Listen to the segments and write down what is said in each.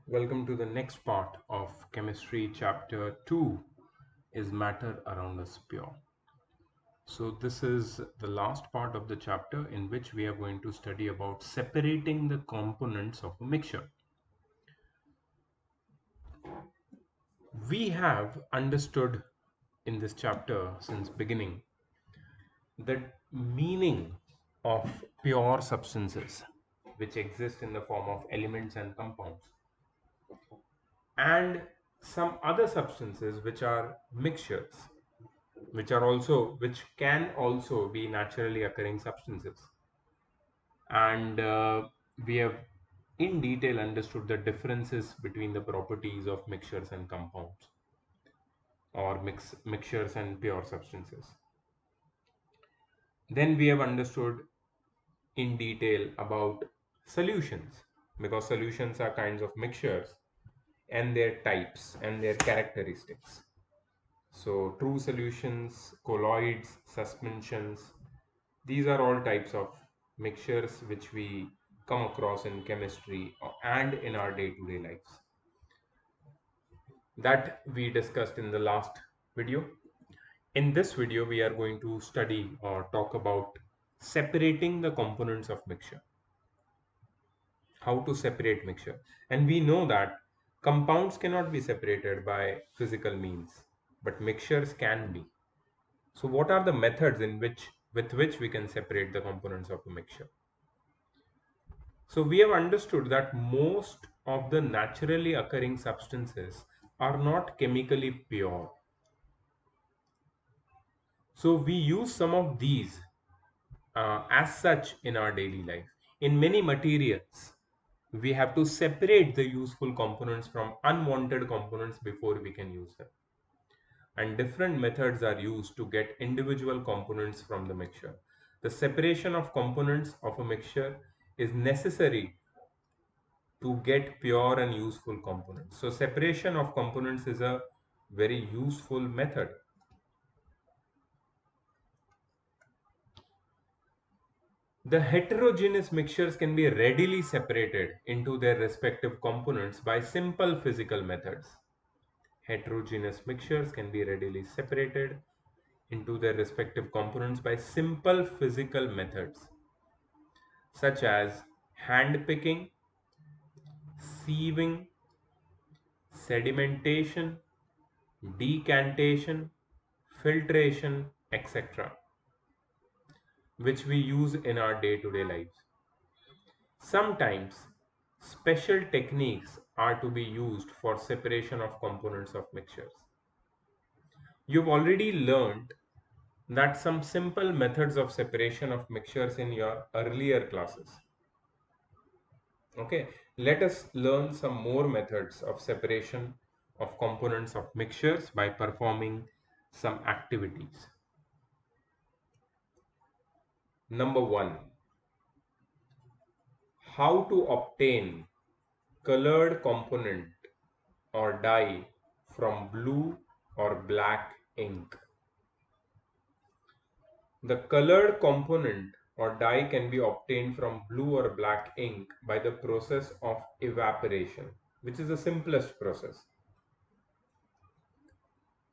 Welcome to the next part of chemistry. Chapter 2 is matter around us pure. So this is the last part of the chapter in which we are going to study about separating the components of a mixture. We have understood in this chapter since beginning the meaning of pure substances which exist in the form of elements and compounds, and some other substances which are mixtures, which can also be naturally occurring substances. And we have in detail understood the differences between the properties of mixtures and compounds, or mixtures and pure substances. Then we have understood in detail about solutions, because solutions are kinds of mixtures and their types and their characteristics. So true solutions, colloids, suspensions, these are all types of mixtures which we come across in chemistry and in our day-to-day lives. That we discussed in the last video. In this video, we are going to study or talk about separating the components of mixture. How to separate mixture. And we know that compounds cannot be separated by physical means, but mixtures can be. So what are the methods with which we can separate the components of a mixture? So we have understood that most of the naturally occurring substances are not chemically pure. So we use some of these as such in our daily life. In many materials, we have to separate the useful components from unwanted components before we can use them. And different methods are used to get individual components from the mixture. The separation of components of a mixture is necessary to get pure and useful components. So separation of components is a very useful method. The heterogeneous mixtures can be readily separated into their respective components by simple physical methods. Heterogeneous mixtures can be readily separated into their respective components by simple physical methods such as hand picking, sieving, sedimentation, decantation, filtration, etc., which we use in our day-to-day lives. Sometimes special techniques are to be used for separation of components of mixtures. You've already learned that some simple methods of separation of mixtures in your earlier classes. Okay, let us learn some more methods of separation of components of mixtures by performing some activities. Number one, how to obtain colored component or dye from blue or black ink. The colored component or dye can be obtained from blue or black ink by the process of evaporation, which is the simplest process.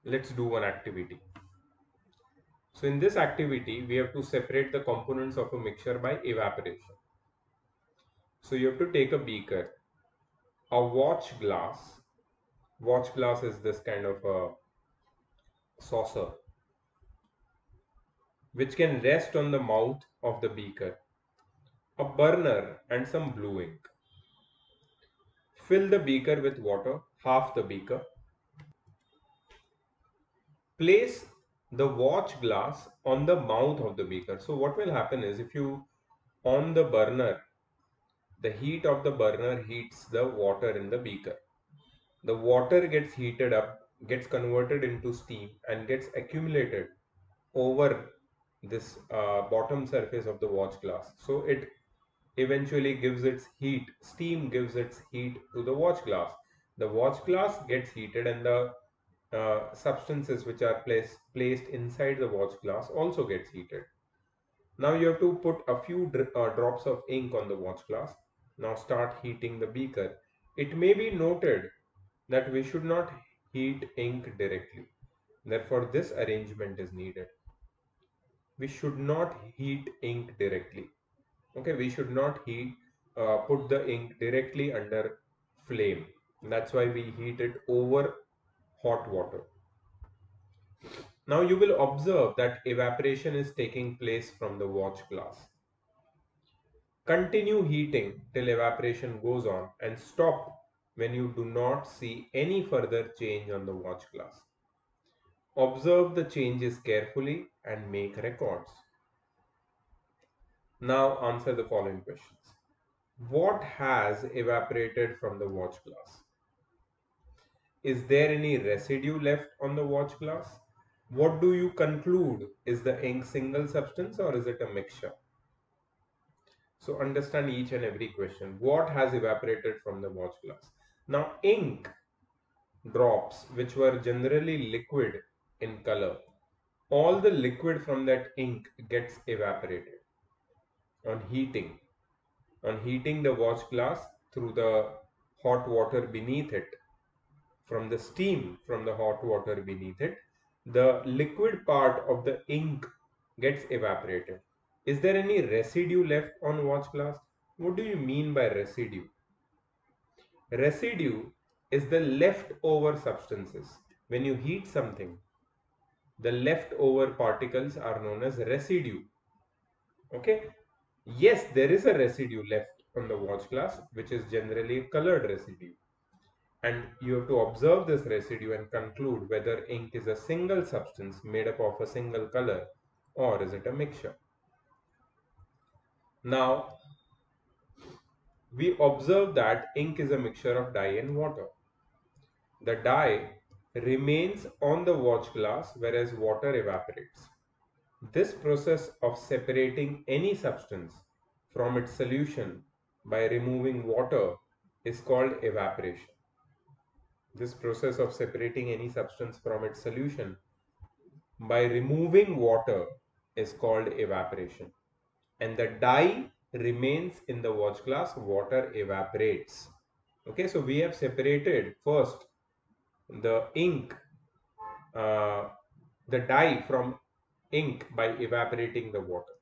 Let's do one activity. So in this activity, we have to separate the components of a mixture by evaporation. So you have to take a beaker, a watch glass. Watch glass is this kind of a saucer which can rest on the mouth of the beaker, a burner and some blue ink. Fill the beaker with water, half the beaker. Place the watch glass on the mouth of the beaker. So what will happen is, if you on the burner, the heat of the burner heats the water in the beaker. The water gets heated up, gets converted into steam and gets accumulated over this bottom surface of the watch glass. So it eventually gives its heat, steam gives its heat to the watch glass. The watch glass gets heated and the substances which are placed inside the watch glass also gets heated. Now you have to put a few drops of ink on the watch glass. Now start heating the beaker It may be noted that we should not heat ink directly. Therefore, this arrangement is needed. We should not heat ink directly. Okay, we should not put the ink directly under flame. That's why we heat it over hot water. Now you will observe that evaporation is taking place from the watch glass. Continue heating till evaporation goes on and stop when you do not see any further change on the watch glass. Observe the changes carefully and make records. Now answer the following questions. What has evaporated from the watch glass? Is there any residue left on the watch glass? What do you conclude? Is the ink single substance or is it a mixture? So understand each and every question. What has evaporated from the watch glass? Now ink drops, which were generally liquid in color, all the liquid from that ink gets evaporated on heating. On heating the watch glass through the hot water beneath it, from the steam from the hot water beneath it, the liquid part of the ink gets evaporated. Is there any residue left on watch glass? What do you mean by residue? Residue is the leftover substances. When you heat something, the leftover particles are known as residue. Okay? Yes, there is a residue left on the watch glass, which is generally a colored residue. And you have to observe this residue and conclude whether ink is a single substance made up of a single color or is it a mixture. Now, we observe that ink is a mixture of dye and water. The dye remains on the watch glass whereas water evaporates. This process of separating any substance from its solution by removing water is called evaporation. This process of separating any substance from its solution by removing water is called evaporation. And the dye remains in the watch glass, water evaporates. Okay, so we have separated first the ink, uh, the dye from ink by evaporating the water.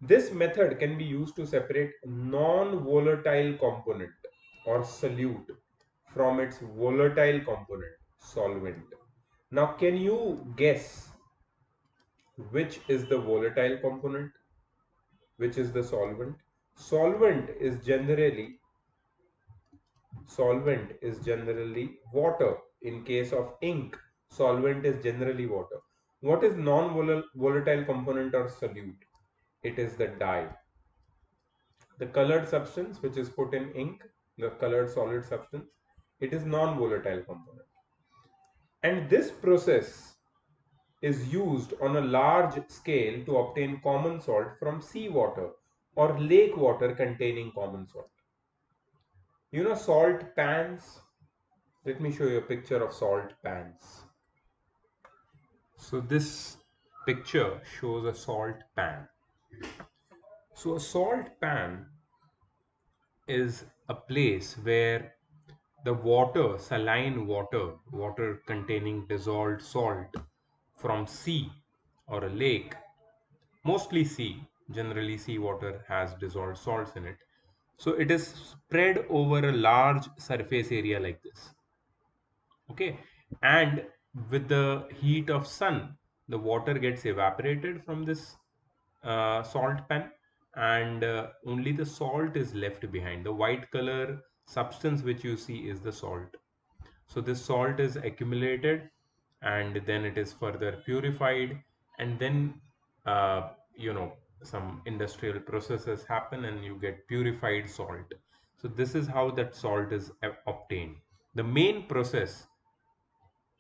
This method can be used to separate non-volatile component or solute from its volatile component, solvent. Now, can you guess which is the volatile component, which is the solvent? Solvent is generally water. In case of ink, solvent is generally water. What is non-volatile component or solute? It is the dye. The colored substance which is put in ink, the colored solid substance, it is non-volatile component. And this process is used on a large scale to obtain common salt from seawater or lake water containing common salt. You know salt pans? Let me show you a picture of salt pans. So this picture shows a salt pan. So a salt pan is a place where the water, saline water, water containing dissolved salt from sea or a lake, mostly sea, generally seawater has dissolved salts in it. So it is spread over a large surface area like this. Okay, and with the heat of sun, the water gets evaporated from this salt pan, and only the salt is left behind. The white color substance which you see is the salt. So this salt is accumulated and then it is further purified, and then you know, some industrial processes happen and you get purified salt. So this is how that salt is obtained. The main process,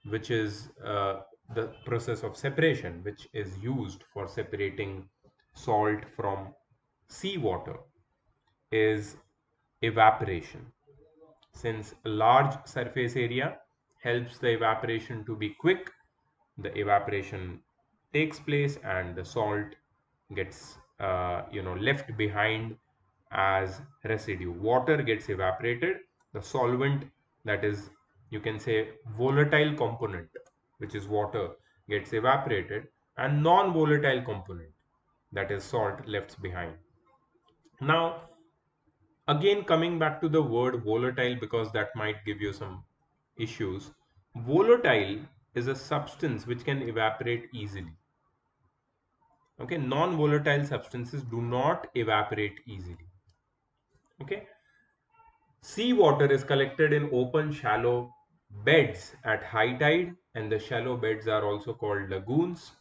which is the process of separation, which is used for separating salt from seawater, is evaporation. Since a large surface area helps the evaporation to be quick, the evaporation takes place and the salt gets left behind as residue. Water gets evaporated The solvent, that is, you can say, volatile component, which is water, gets evaporated, and non-volatile component, that is salt, left behind. Now, again, coming back to the word volatile, because that might give you some issues. Volatile is a substance which can evaporate easily. Okay, non-volatile substances do not evaporate easily. Okay, seawater is collected in open shallow beds at high tide, and the shallow beds are also called lagoons.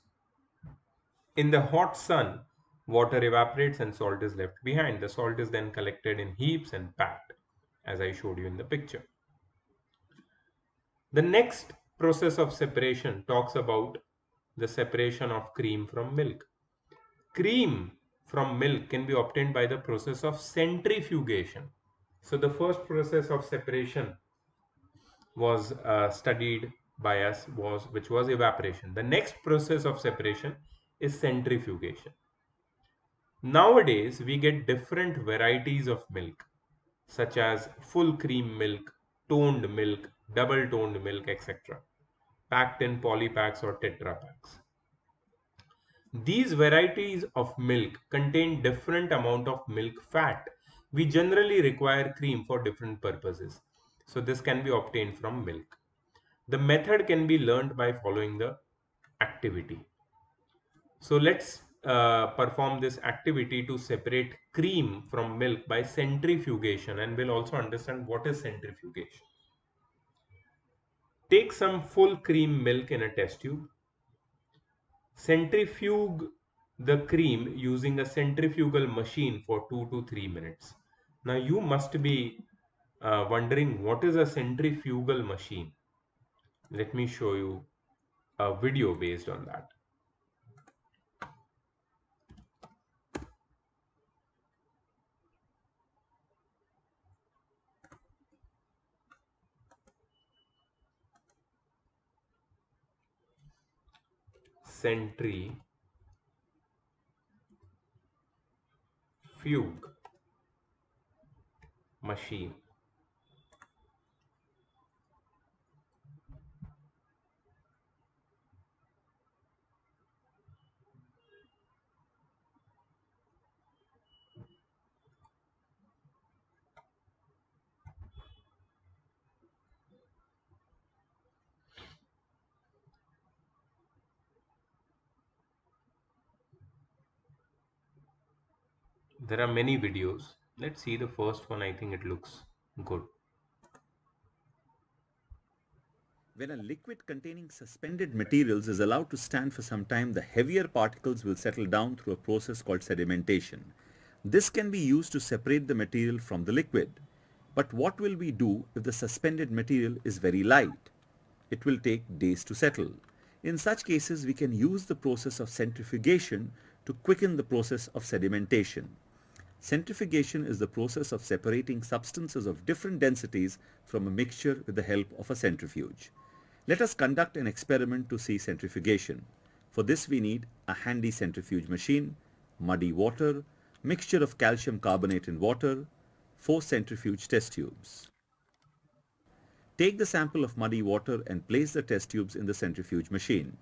In the hot sun, water evaporates and salt is left behind. The salt is then collected in heaps and packed, as I showed you in the picture. The next process of separation talks about the separation of cream from milk. Cream from milk can be obtained by the process of centrifugation. So the first process of separation was studied by us was which was evaporation. The next process of separation is centrifugation. Nowadays we get different varieties of milk, such as full cream milk, toned milk, double toned milk, etc., packed in polypacks or tetra packs. These varieties of milk contain different amount of milk fat. We generally require cream for different purposes. So this can be obtained from milk. The method can be learned by following the activity. So let's perform this activity to separate cream from milk by centrifugation, and we'll also understand what is centrifugation. Take some full cream milk in a test tube. Centrifuge the cream using a centrifugal machine for 2 to 3 minutes. Now you must be wondering, what is a centrifugal machine? Let me show you a video based on that. Centrifuge machine. There are many videos. Let's see the first one. I think it looks good. When a liquid containing suspended materials is allowed to stand for some time, the heavier particles will settle down through a process called sedimentation. This can be used to separate the material from the liquid. But what will we do if the suspended material is very light? It will take days to settle. In such cases, we can use the process of centrifugation to quicken the process of sedimentation. Centrifugation is the process of separating substances of different densities from a mixture with the help of a centrifuge. Let us conduct an experiment to see centrifugation. For this we need a handy centrifuge machine, muddy water, mixture of calcium carbonate in water, 4 centrifuge test tubes. Take the sample of muddy water and place the test tubes in the centrifuge machine.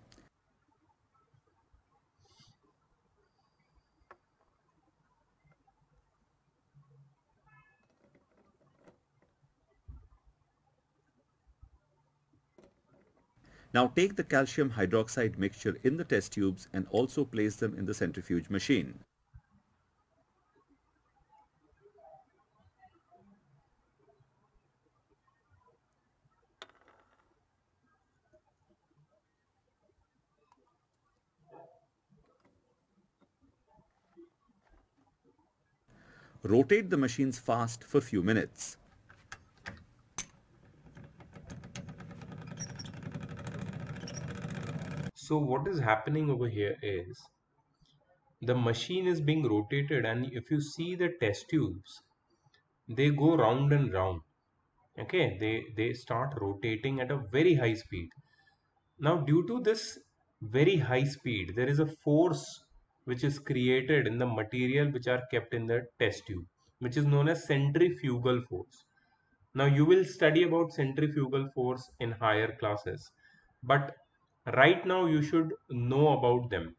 Now take the calcium hydroxide mixture in the test tubes and also place them in the centrifuge machine. Rotate the machines fast for few minutes. So what is happening over here is the machine is being rotated, and if you see the test tubes, they go round and round. Okay, they start rotating at a very high speed. Now due to this very high speed, there is a force which is created in the material which are kept in the test tube, which is known as centrifugal force. Now you will study about centrifugal force in higher classes, but right now you should know about them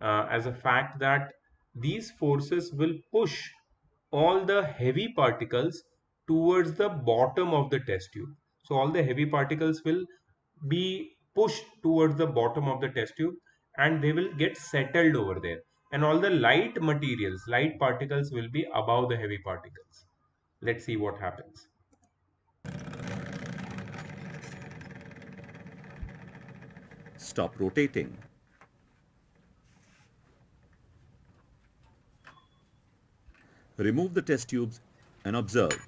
as a fact that these forces will push all the heavy particles towards the bottom of the test tube. So all the heavy particles will be pushed towards the bottom of the test tube and they will get settled over there. And all the light materials, light particles will be above the heavy particles. Let's see what happens. Stop rotating. Remove the test tubes and observe.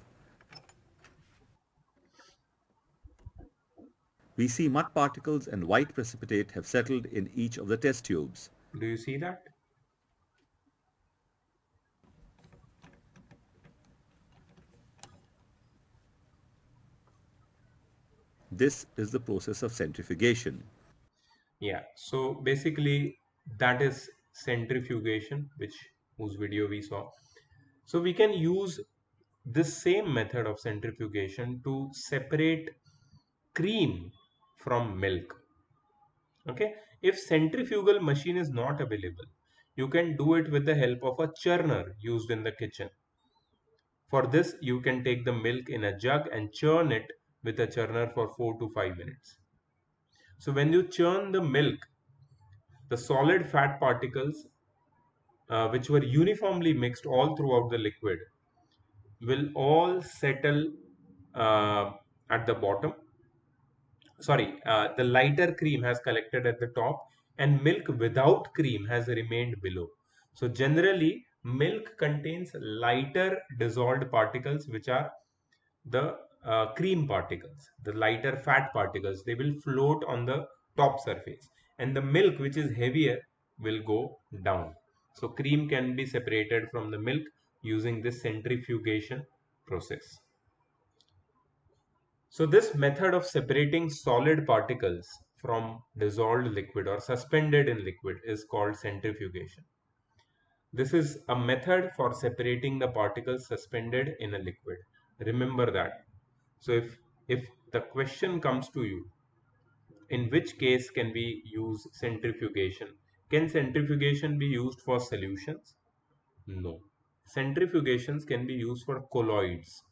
We see mud particles and white precipitate have settled in each of the test tubes. Do you see that? This is the process of centrifugation. Yeah, so basically that is centrifugation, whose video we saw. So we can use this same method of centrifugation to separate cream from milk. Okay, if centrifugal machine is not available, you can do it with the help of a churner used in the kitchen. For this, you can take the milk in a jug and churn it with a churner for 4 to 5 minutes. So when you churn the milk, the solid fat particles which were uniformly mixed all throughout the liquid will all settle uh, at the bottom. Sorry, the lighter cream has collected at the top and milk without cream has remained below. So generally, milk contains lighter dissolved particles which are the cream particles, the lighter fat particles. They will float on the top surface and the milk which is heavier will go down. So cream can be separated from the milk using this centrifugation process. So this method of separating solid particles from dissolved liquid or suspended in liquid is called centrifugation. This is a method for separating the particles suspended in a liquid. Remember that. So if the question comes to you, in which case can we use centrifugation? Can centrifugation be used for solutions? No. Centrifugations can be used for colloids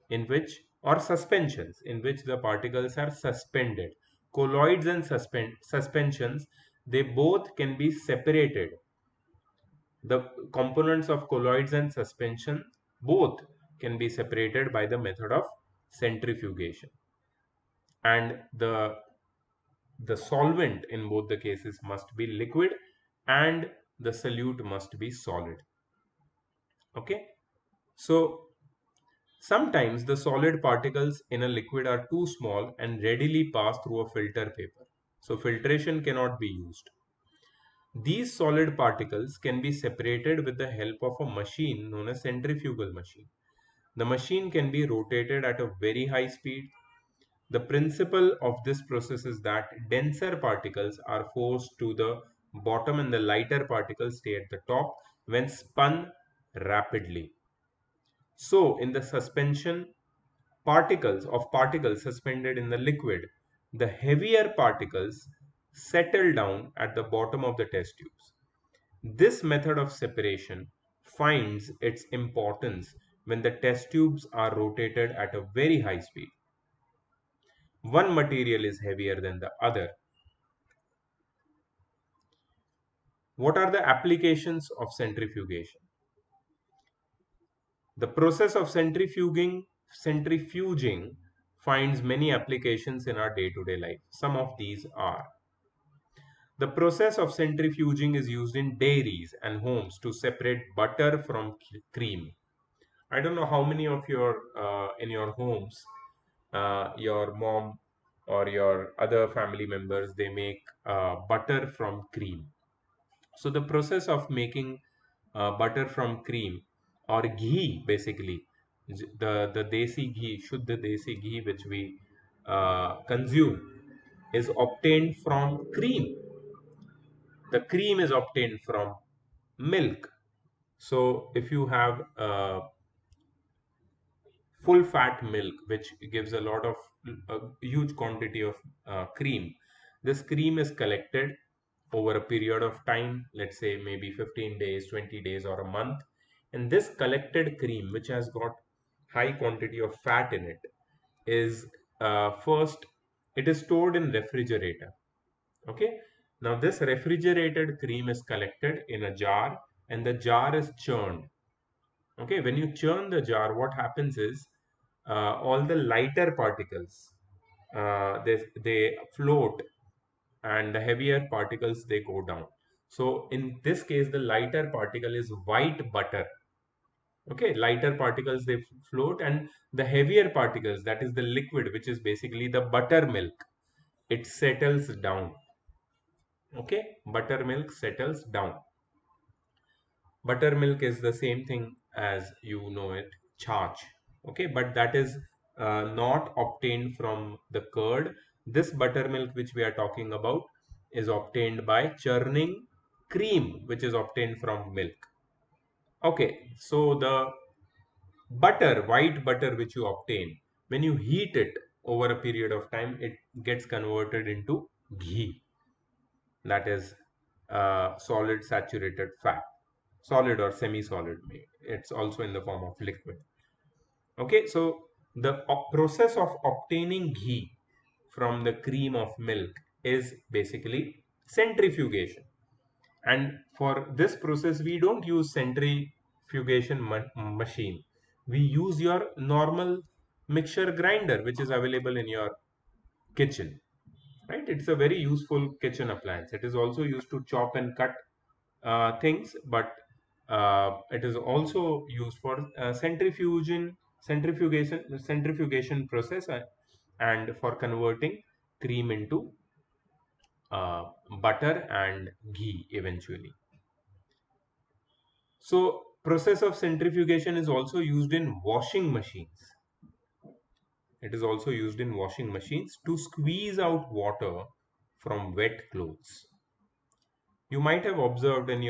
in which or suspensions in which the particles are suspended. Colloids and suspensions, they both can be separated. The components of colloids and suspension both can be separated by the method of centrifugation. And the solvent in both the cases must be liquid and the solute must be solid. Okay, so sometimes the solid particles in a liquid are too small and readily pass through a filter paper, so filtration cannot be used. These solid particles can be separated with the help of a machine known as centrifugal machine. The machine can be rotated at a very high speed. The principle of this process is that denser particles are forced to the bottom and the lighter particles stay at the top when spun rapidly. So, in the suspension particles suspended in the liquid, the heavier particles settle down at the bottom of the test tubes. This method of separation finds its importance when the test tubes are rotated at a very high speed. One material is heavier than the other. What are the applications of centrifugation? The process of centrifuging finds many applications in our day-to-day life. Some of these are: the process of centrifuging is used in dairies and homes to separate butter from cream. I don't know how many of your in your homes, your mom or your other family members, they make butter from cream. So the process of making butter from cream or ghee, basically, the desi ghee, Shuddha desi ghee, which we consume, is obtained from cream. The cream is obtained from milk. So if you have full fat milk, which gives a huge quantity of cream. This cream is collected over a period of time, let's say maybe 15 days, 20 days, or a month. And this collected cream, which has got high quantity of fat in it, is first, it is stored in refrigerator. Okay. Now this refrigerated cream is collected in a jar, and the jar is churned. Okay. When you churn the jar, what happens is all the lighter particles, they float, and the heavier particles, they go down. So in this case, the lighter particle is white butter. Okay, lighter particles, they float, and the heavier particles, that is the liquid, which is basically the buttermilk, it settles down. Okay, buttermilk settles down. Buttermilk is the same thing as you know it, charch. Okay, but that is not obtained from the curd. This buttermilk which we are talking about is obtained by churning cream, which is obtained from milk. Okay, so the butter, white butter, which you obtain, when you heat it over a period of time, it gets converted into ghee. That is solid saturated fat, solid or semi-solid. It's also in the form of liquid. Okay, so the process of obtaining ghee from the cream of milk is basically centrifugation. And for this process, we don't use centrifugation machine. We use your normal mixture grinder, which is available in your kitchen. Right? It's a very useful kitchen appliance. It is also used to chop and cut things, but it is also used for centrifugation process, and for converting cream into butter and ghee eventually. So process of centrifugation is also used in washing machines. It is also used in washing machines to squeeze out water from wet clothes. You might have observed in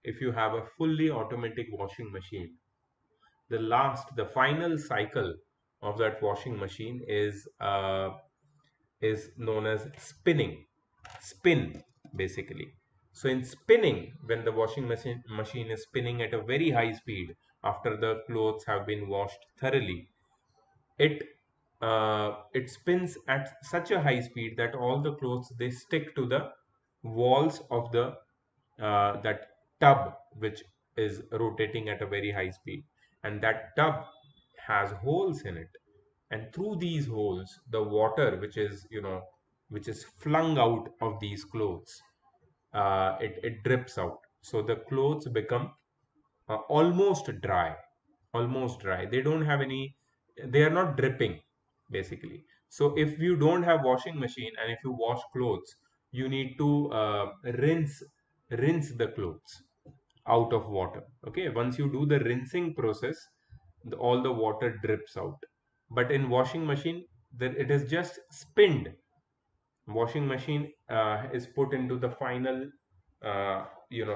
if you have a fully automatic washing machine, the final cycle of that washing machine is known as spin, basically. So in spinning, when the washing machine is spinning at a very high speed after the clothes have been washed thoroughly, it it spins at such a high speed that all the clothes, they stick to the walls of the that tub, which is rotating at a very high speed, and that tub has holes in it, and through these holes, the water, which is flung out of these clothes, it drips out, so the clothes become almost dry. They don't have any, they are not dripping, basically. So if you don't have washing machine, and if you wash clothes, you need to rinse the clothes out of water. Okay, once you do the rinsing process, all the water drips out. But in washing machine, it is just spinned. Washing machine is put into the final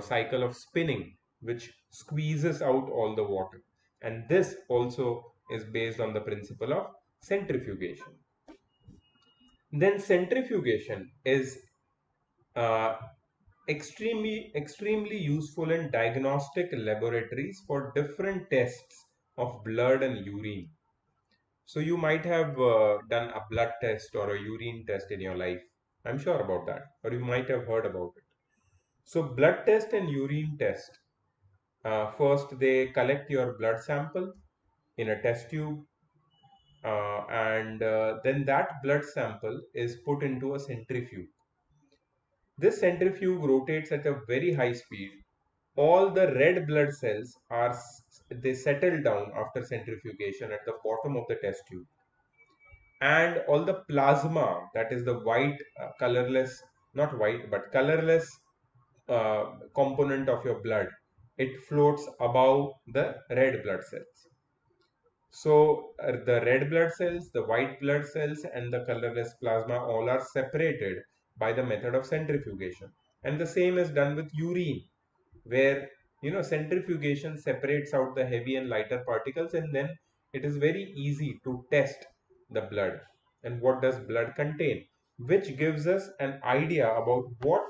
cycle of spinning, which squeezes out all the water, and this also is based on the principle of centrifugation. Then centrifugation is uh, extremely useful in diagnostic laboratories for different tests of blood and urine. So you might have done a blood test or a urine test in your life. I'm sure about that, or you might have heard about it. So blood test and urine test. First, they collect your blood sample in a test tube, and then that blood sample is put into a centrifuge. This centrifuge rotates at a very high speed. All the red blood cells they settle down after centrifugation at the bottom of the test tube, and all the plasma, that is the white, colorless, not white but colorless component of your blood, it floats above the red blood cells. So the red blood cells, the white blood cells, and the colorless plasma all are separated by the method of centrifugation. And the same is done with urine, where centrifugation separates out the heavy and lighter particles, and then it is very easy to test the blood and what does blood contain, which gives us an idea about what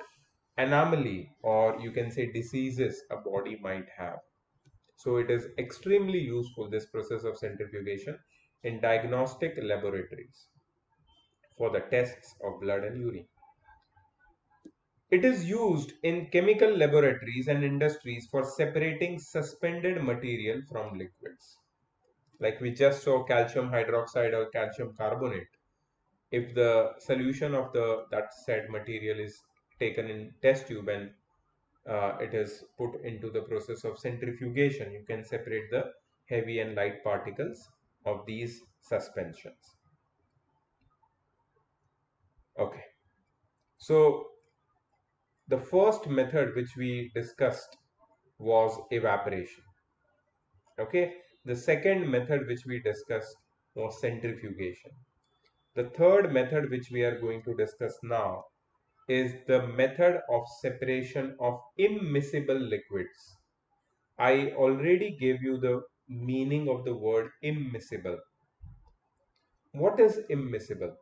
anomaly or you can say diseases a body might have. So it is extremely useful, this process of centrifugation, in diagnostic laboratories for the tests of blood and urine. It is used in chemical laboratories and industries for separating suspended material from liquids. Like we just saw calcium hydroxide or calcium carbonate. If the solution of that said material is taken in test tube and it is put into the process of centrifugation, you can separate the heavy and light particles of these suspensions. Okay, so the first method which we discussed was evaporation. Okay, the second method which we discussed was centrifugation. The third method which we are going to discuss now is the method of separation of immiscible liquids. I already gave you the meaning of the word immiscible. What is immiscible?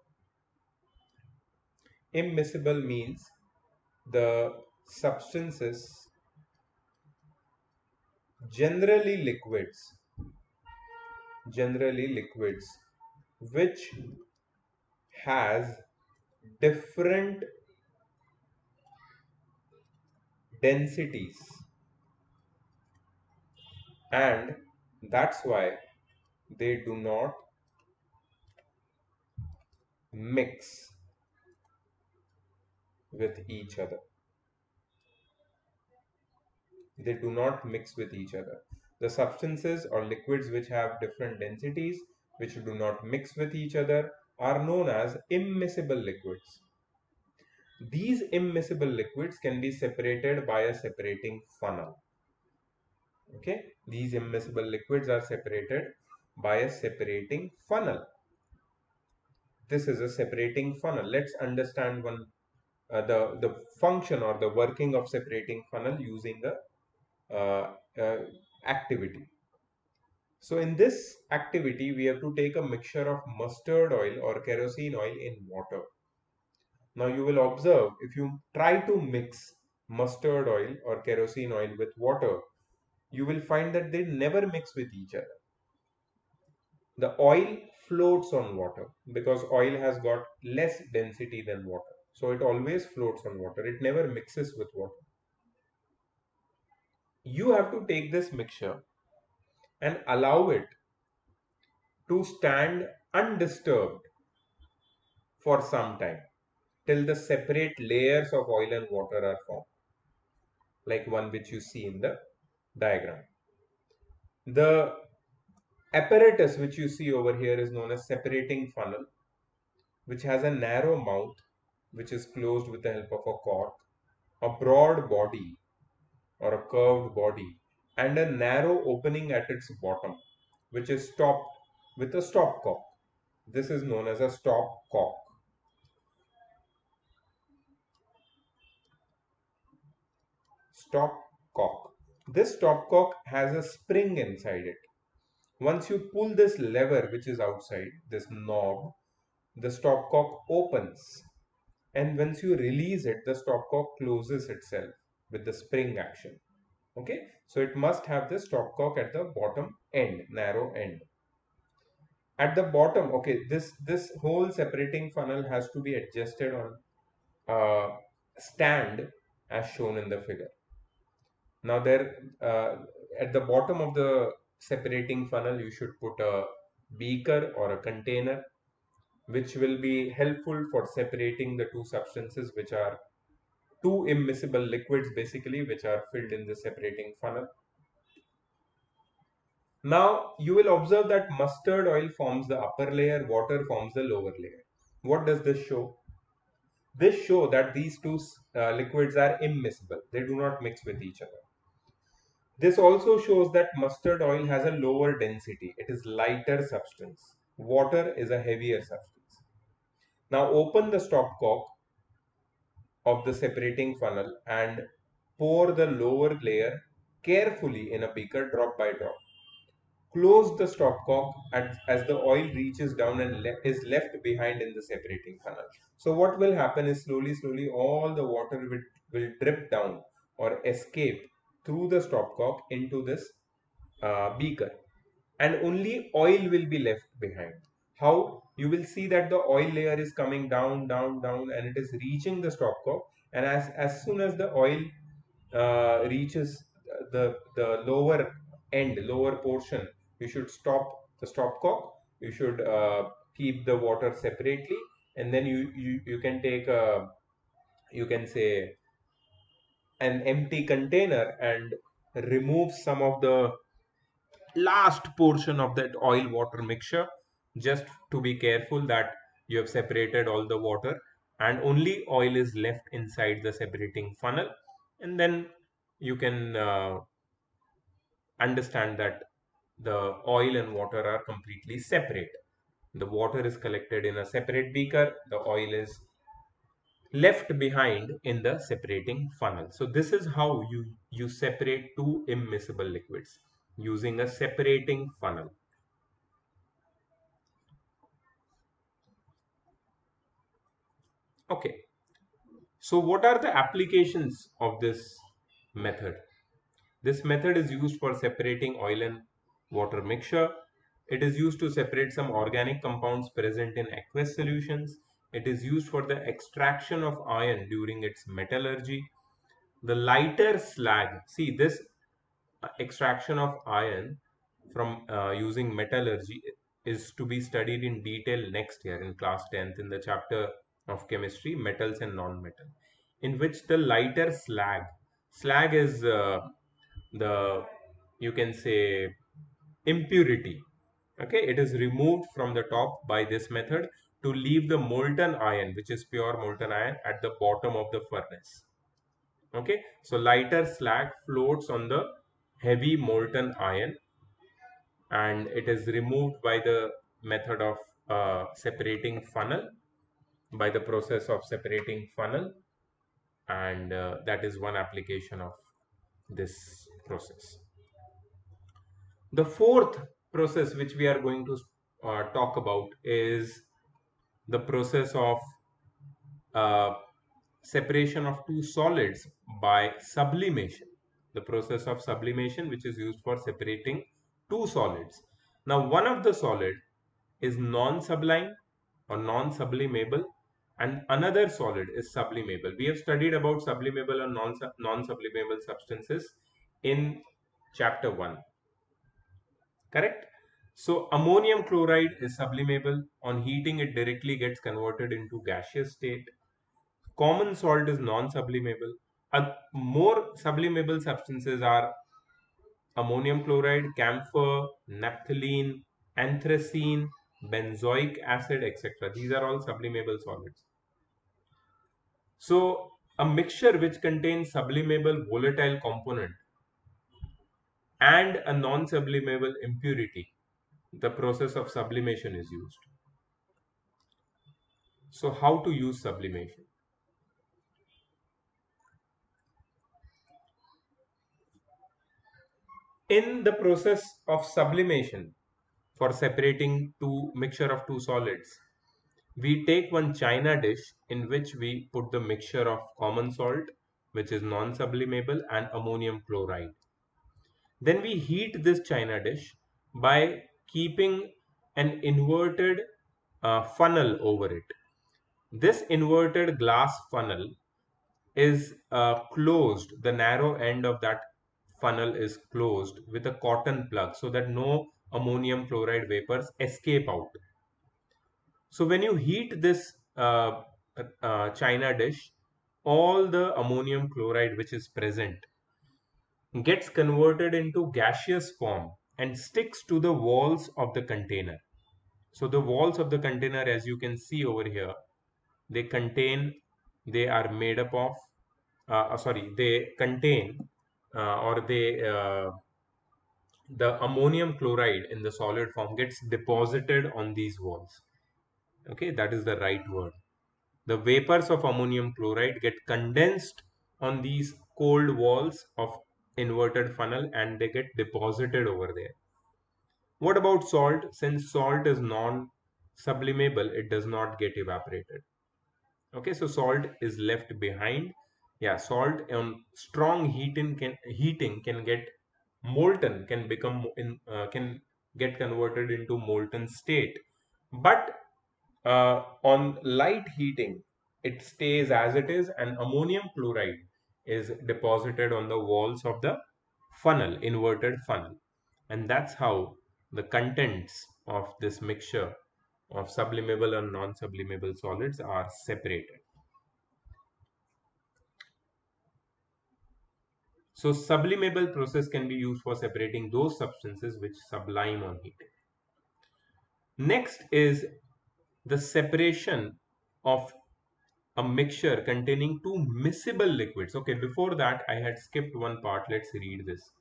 Immiscible means the substances, generally liquids, which has different densities, and that's why they do not mix with each other. They do not mix with each other. The substances or liquids which have different densities, which do not mix with each other, are known as immiscible liquids. These immiscible liquids can be separated by a separating funnel. Okay, these immiscible liquids are separated by a separating funnel. This is a separating funnel. Let's understand one the function or the working of separating funnel using a activity. So in this activity, we have to take a mixture of mustard oil or kerosene oil in water. Now you will observe if you try to mix mustard oil or kerosene oil with water, you will find that they never mix with each other. The oil floats on water because oil has got less density than water. So it always floats on water. It never mixes with water. You have to take this mixture and allow it to stand undisturbed for some time till the separate layers of oil and water are formed, like one which you see in the diagram. The apparatus which you see over here is known as separating funnel, which has a narrow mouth which is closed with the help of a cork, a broad body or a curved body, and a narrow opening at its bottom, which is stopped with a stopcock. This is known as a stopcock. Stopcock. This stopcock has a spring inside it. Once you pull this lever which is outside, this knob, the stopcock opens. And once you release it, the stopcock closes itself with the spring action. Okay, so it must have the stopcock at the bottom end, narrow end. At the bottom, okay, this whole separating funnel has to be adjusted on a stand as shown in the figure. Now there, at the bottom of the separating funnel, you should put a beaker or a container, which will be helpful for separating the two substances, which are two immiscible liquids basically, which are filled in the separating funnel. Now you will observe that mustard oil forms the upper layer, water forms the lower layer. What does this show? This shows that these two liquids are immiscible. They do not mix with each other. This also shows that mustard oil has a lower density. It is lighter substance. Water is a heavier substance. Now open the stopcock of the separating funnel and pour the lower layer carefully in a beaker drop by drop. close the stopcock as the oil reaches down and is left behind in the separating funnel. So what will happen is slowly all the water will drip down or escape through the stopcock into this beaker, and only oil will be left behind. How? You will see that the oil layer is coming down, and it is reaching the stopcock, and as soon as the oil reaches the lower portion, you should stop the stopcock. You should keep the water separately, and then you can take a, you can say, an empty container and remove some of the last portion of that oil water mixture, just to be careful that you have separated all the water and only oil is left inside the separating funnel. And then you can understand that the oil and water are completely separate. The water is collected in a separate beaker, the oil is left behind in the separating funnel. So this is how you separate two immiscible liquids using a separating funnel. Okay, so what are the applications of this method? This method is used for separating oil and water mixture. It is used to separate some organic compounds present in aqueous solutions. It is used for the extraction of iron during its metallurgy. The lighter slag, see this extraction of iron from using metallurgy is to be studied in detail next year in class 10th in the chapter of chemistry, metals and non-metal, in which the lighter slag is the, you can say, impurity. Okay, it is removed from the top by this method to leave the molten iron, which is pure molten iron, at the bottom of the furnace. Okay, so lighter slag floats on the heavy molten iron, and it is removed by the method of separating funnel, by the process of separating funnel, and that is one application of this process. The fourth process which we are going to talk about is the process of uh, separation of two solids by sublimation. The process of sublimation, which is used for separating two solids. Now, one of the solid is non-sublime or non-sublimable, and another solid is sublimable. We have studied about sublimable and non-sublimable substances in chapter 1. Correct? So ammonium chloride is sublimable. On heating, it directly gets converted into gaseous state. Common salt is non-sublimable. More sublimable substances are ammonium chloride, camphor, naphthalene, anthracene, benzoic acid, etc. These are all sublimable solids. So a mixture which contains sublimable volatile component and a non-sublimable impurity, the process of sublimation is used. So how to use sublimation? In the process of sublimation, for separating two mixture of two solids, we take one china dish in which we put the mixture of common salt, which is non-sublimable, and ammonium chloride. Then we heat this china dish by keeping an inverted funnel over it. This inverted glass funnel is closed, the narrow end of that funnel is closed with a cotton plug so that no ammonium chloride vapors escape out. So when you heat this china dish, all the ammonium chloride which is present gets converted into gaseous form and sticks to the walls of the container. So the walls of the container, as you can see over here, they are made up of, they contain or they the ammonium chloride in the solid form gets deposited on these walls. Okay, that is the right word. The vapors of ammonium chloride get condensed on these cold walls of inverted funnel and they get deposited over there. What about salt? Since salt is non-sublimable, it does not get evaporated. Okay, so salt is left behind. Yeah, salt on strong heating can get molten, can become can get converted into molten state. But on light heating, it stays as it is, and ammonium chloride is deposited on the walls of the funnel, inverted funnel. And that's how the contents of this mixture of sublimable and non-sublimable solids are separated. So sublimable process can be used for separating those substances which sublime on heating. Next is the separation of a mixture containing two miscible liquids. Okay, before that I had skipped one part. Let's read this.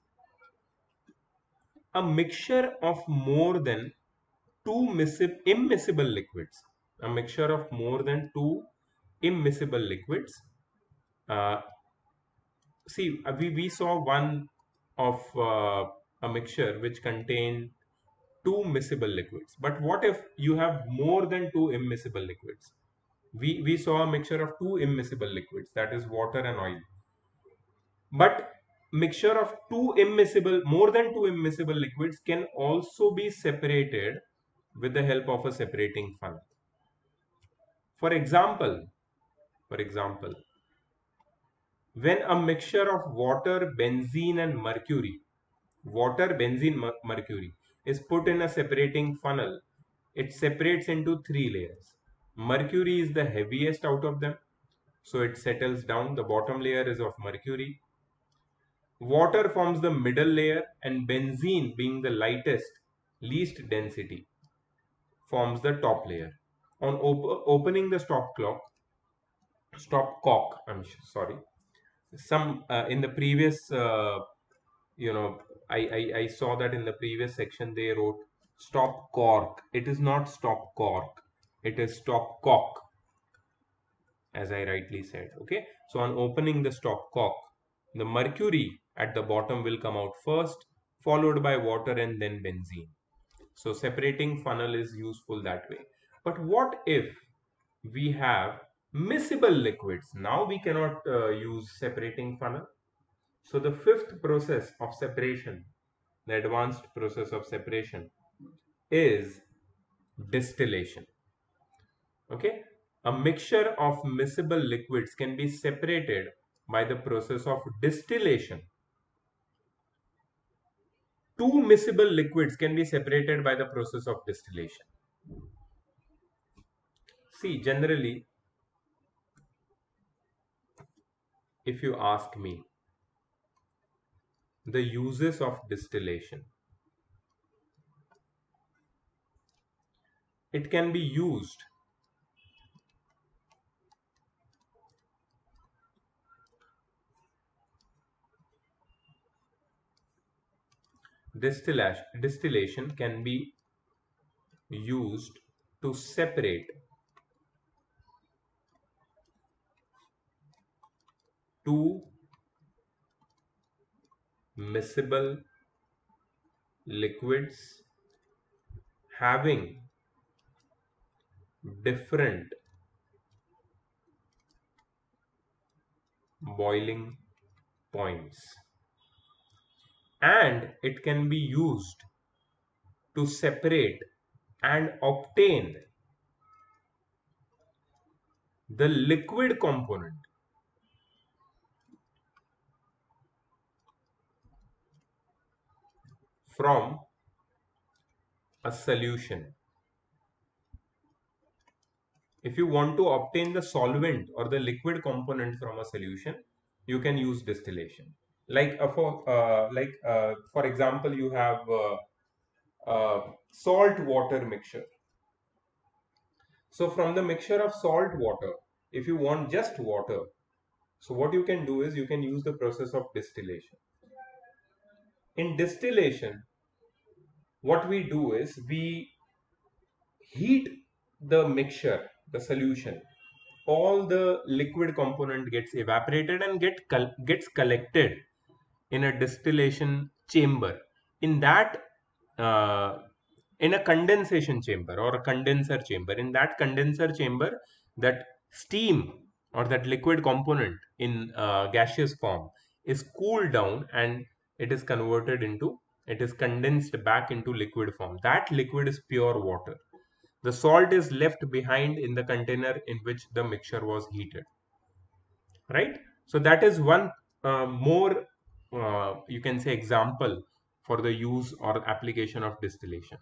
A mixture of more than two immiscible liquids. A mixture of more than two immiscible liquids. Uh, See, we saw one of a mixture which contained two miscible liquids. But what if you have more than two immiscible liquids? We saw a mixture of two immiscible liquids, that is water and oil. But mixture of more than two immiscible liquids can also be separated with the help of a separating funnel. For example, when a mixture of water, benzene and mercury, mercury is put in a separating funnel, it separates into three layers. Mercury is the heaviest out of them, so it settles down. The bottom layer is of mercury. Water forms the middle layer, and benzene, being the lightest, least density, forms the top layer. On opening the stop cock, sorry. Some in the previous, you know, I saw that in the previous section they wrote stop cork. It is not stop cork. It is stop cock, as I rightly said. Okay, so on opening the stopcock, the mercury at the bottom will come out first, followed by water and then benzene. So separating funnel is useful that way. But what if we have miscible liquids? Now we cannot use separating funnel. So the fifth process of separation, the advanced process of separation, is distillation. Okay, a mixture of miscible liquids can be separated by the process of distillation. Two miscible liquids can be separated by the process of distillation. See, generally, if you ask me, the uses of distillation, it can be used distillation can be used to separate two miscible liquids having different boiling points, and it can be used to separate and obtain the liquid component from a solution. If you want to obtain the solvent or the liquid component from a solution, you can use distillation. For example, you have salt water mixture. So from the mixture of salt water, if you want just water, so what you can do is you can use the process of distillation. In distillation, what we do is we heat the mixture, the solution. All the liquid component gets evaporated and gets collected in a distillation chamber. In that uh, in a condensation chamber or a condenser chamber. In that condenser chamber, that steam or that liquid component in gaseous form is cooled down, and it is converted into, it is condensed back into liquid form. That liquid is pure water. The salt is left behind in the container in which the mixture was heated, right? So that is one more, you can say, example for the use or application of distillation.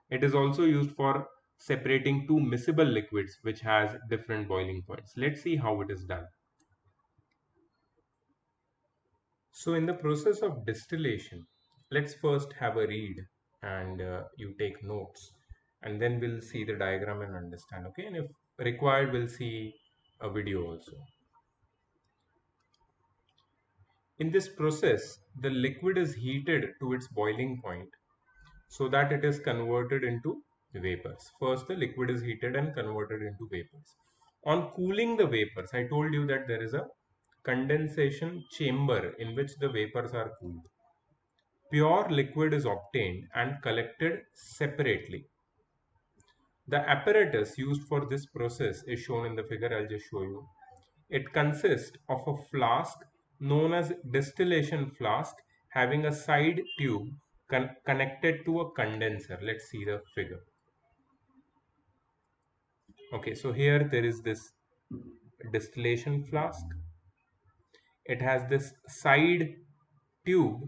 It is also used for separating two miscible liquids which has different boiling points. Let's see how it is done. So in the process of distillation, let's first have a read, and you take notes, and then we'll see the diagram and understand. Okay, and if required, we'll see a video also. In this process, the liquid is heated to its boiling point so that it is converted into vapors. First, the liquid is heated and converted into vapors. On cooling the vapors, I told you that there is a condensation chamber in which the vapors are cooled. Pure liquid is obtained and collected separately. The apparatus used for this process is shown in the figure. I'll just show you. It consists of a flask known as distillation flask having a side tube connected to a condenser. Let's see the figure. Okay, so here there is this distillation flask. It has this side tube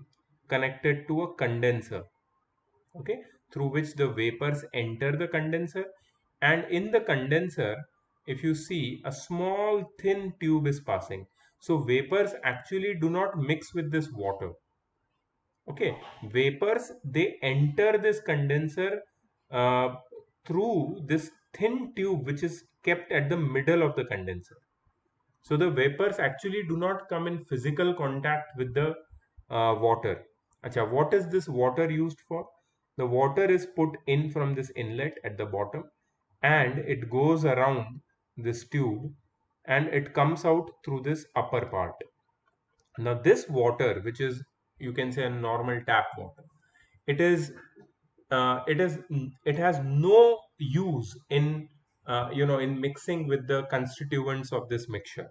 connected to a condenser, okay, through which the vapors enter the condenser. And in the condenser, if you see, a small thin tube is passing. So vapors actually do not mix with this water. Okay, vapors, they enter this condenser uh, through this thin tube which is kept at the middle of the condenser. So the vapors actually do not come in physical contact with the water. Acha, what is this water used for? The water is put in from this inlet at the bottom, and it goes around this tube, and it comes out through this upper part. Now this water, which is, you can say, a normal tap water, it is it has no use in in mixing with the constituents of this mixture.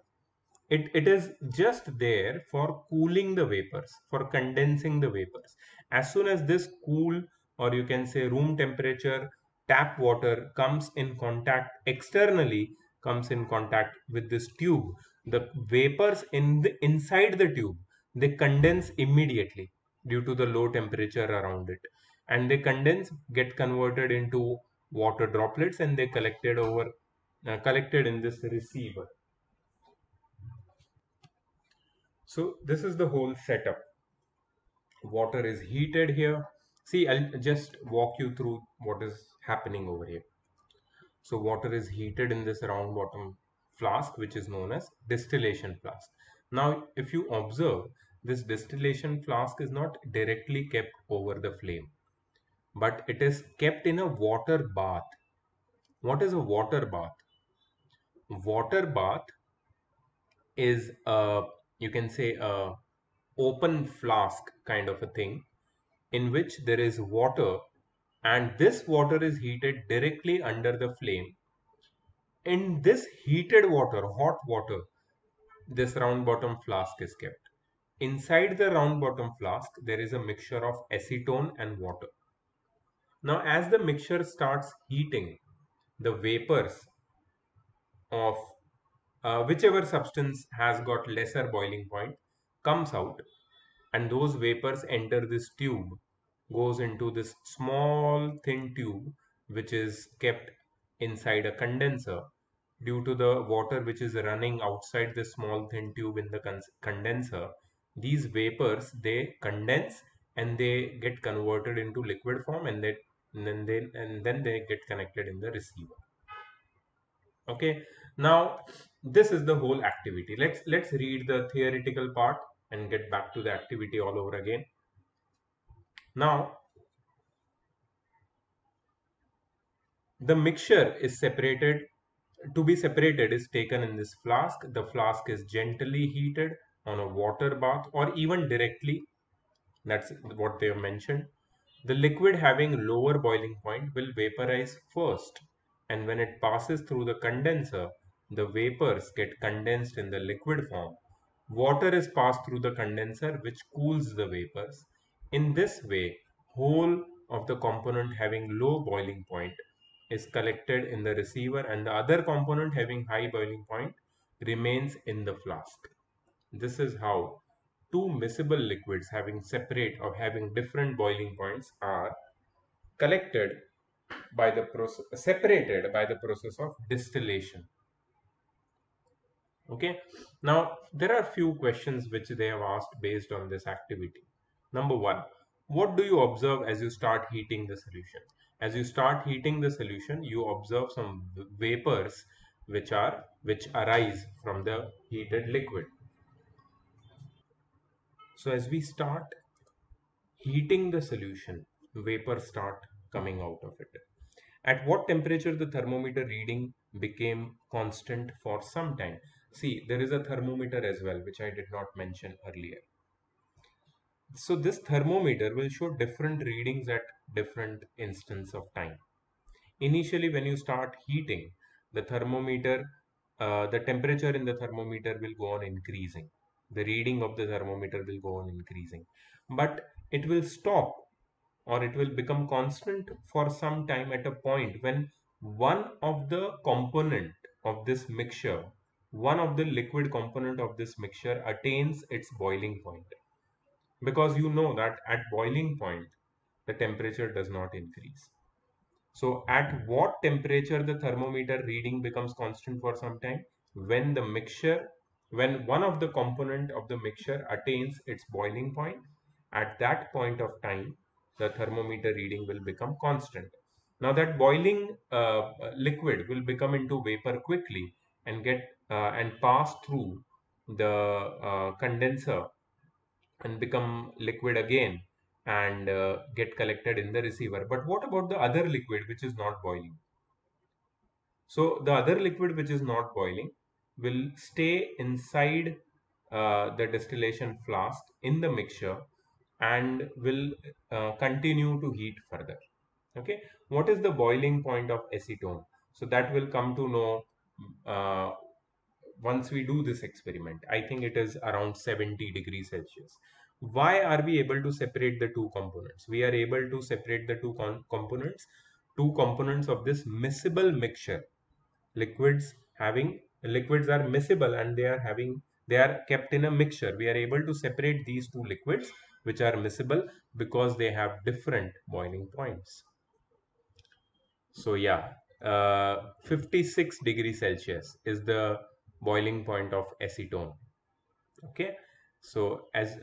It is just there for cooling the vapors, for condensing the vapors. As soon as this cool, or you can say room temperature, tap water comes in contact externally, comes in contact with this tube, the vapors inside the tube, they condense immediately due to the low temperature around it, and they condense, get converted into water droplets, and they collected in this receiver. So this is the whole setup. Water is heated here. See, I'll just walk you through what is happening over here. So water is heated in this round bottom flask, which is known as distillation flask. Now, if you observe, this distillation flask is not directly kept over the flame, but it is kept in a water bath. What is a water bath? Water bath is you can say a open flask kind of a thing in which there is water, and this water is heated directly under the flame. In this heated water, hot water, this round bottom flask is kept. Inside the round bottom flask, there is a mixture of acetone and water. Now, as the mixture starts heating, the vapors of whichever substance has got lesser boiling point comes out, and those vapors enter this tube, goes into this small thin tube which is kept inside a condenser. Due to the water which is running outside the small thin tube in the condenser, these vapors, they condense and they get converted into liquid form, and then they get connected in the receiver. Okay, now this is the whole activity. Let's read the theoretical part and get back to the activity all over again. Now the mixture is separated. To be separated is taken in this flask. The flask is gently heated on a water bath or even directly. That's what they have mentioned. The liquid having lower boiling point will vaporize first, and when it passes through the condenser, the vapors get condensed in the liquid form. Water is passed through the condenser, which cools the vapors. In this way, whole of the component having low boiling point is collected in the receiver, and the other component having high boiling point remains in the flask. This is how two miscible liquids having separate or having different boiling points are collected by the process, separated by the process of distillation. Okay, now there are few questions which they have asked based on this activity. Number one, what do you observe as you start heating the solution? As you start heating the solution, you observe some vapors which arise from the heated liquid. So as we start heating the solution, vapors start coming out of it. At what temperature the thermometer reading became constant for some time? See, there is a thermometer as well, which I did not mention earlier. So this thermometer will show different readings at different instance of time. Initially, when you start heating, the thermometer, the temperature in the thermometer will go on increasing. The reading of the thermometer will go on increasing. But it will stop or it will become constant for some time at a point when one of the component of this mixture, one of the liquid component of this mixture attains its boiling point. Because you know that at boiling point, the temperature does not increase. So at what temperature the thermometer reading becomes constant for some time? When the mixture, when one of the component of the mixture attains its boiling point, at that point of time, the thermometer reading will become constant. Now that boiling liquid will become into vapor quickly and get and pass through the condenser and become liquid again and get collected in the receiver. But what about the other liquid which is not boiling? So the other liquid which is not boiling will stay inside the distillation flask in the mixture and will continue to heat further. Okay, what is the boiling point of acetone? So that will come to know uh, once we do this experiment. I think it is around 70 degrees Celsius. Why are we able to separate the two components? We are able to separate the two components of this miscible mixture. Liquids are miscible and they are kept in a mixture. We are able to separate these two liquids which are miscible because they have different boiling points. So yeah, 56 degrees Celsius is the boiling point of acetone. Okay, so as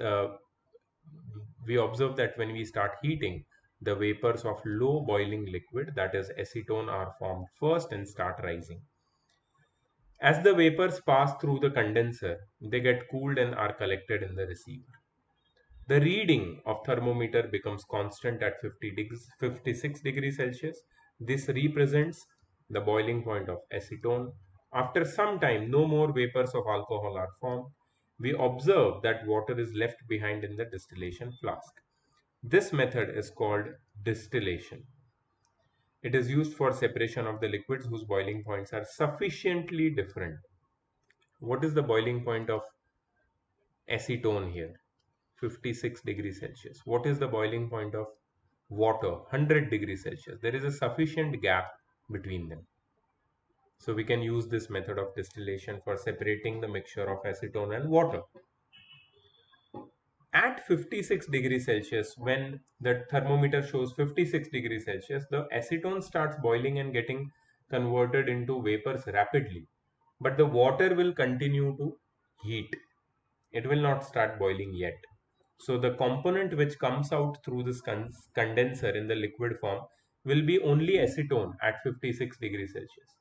we observe that when we start heating, the vapors of low boiling liquid, that is acetone, are formed first and start rising. As the vapors pass through the condenser, they get cooled and are collected in the receiver. The reading of thermometer becomes constant at 56 degrees Celsius. This represents the boiling point of acetone. After some time, no more vapors of alcohol are formed. We observe that water is left behind in the distillation flask. This method is called distillation. It is used for separation of the liquids whose boiling points are sufficiently different. What is the boiling point of acetone here? 56 degrees Celsius. What is the boiling point of water? 100 degrees Celsius. There is a sufficient gap between them. So we can use this method of distillation for separating the mixture of acetone and water. At 56 degrees Celsius, when the thermometer shows 56 degrees Celsius, the acetone starts boiling and getting converted into vapors rapidly. But the water will continue to heat. It will not start boiling yet. So the component which comes out through this condenser in the liquid form will be only acetone at 56 degrees Celsius.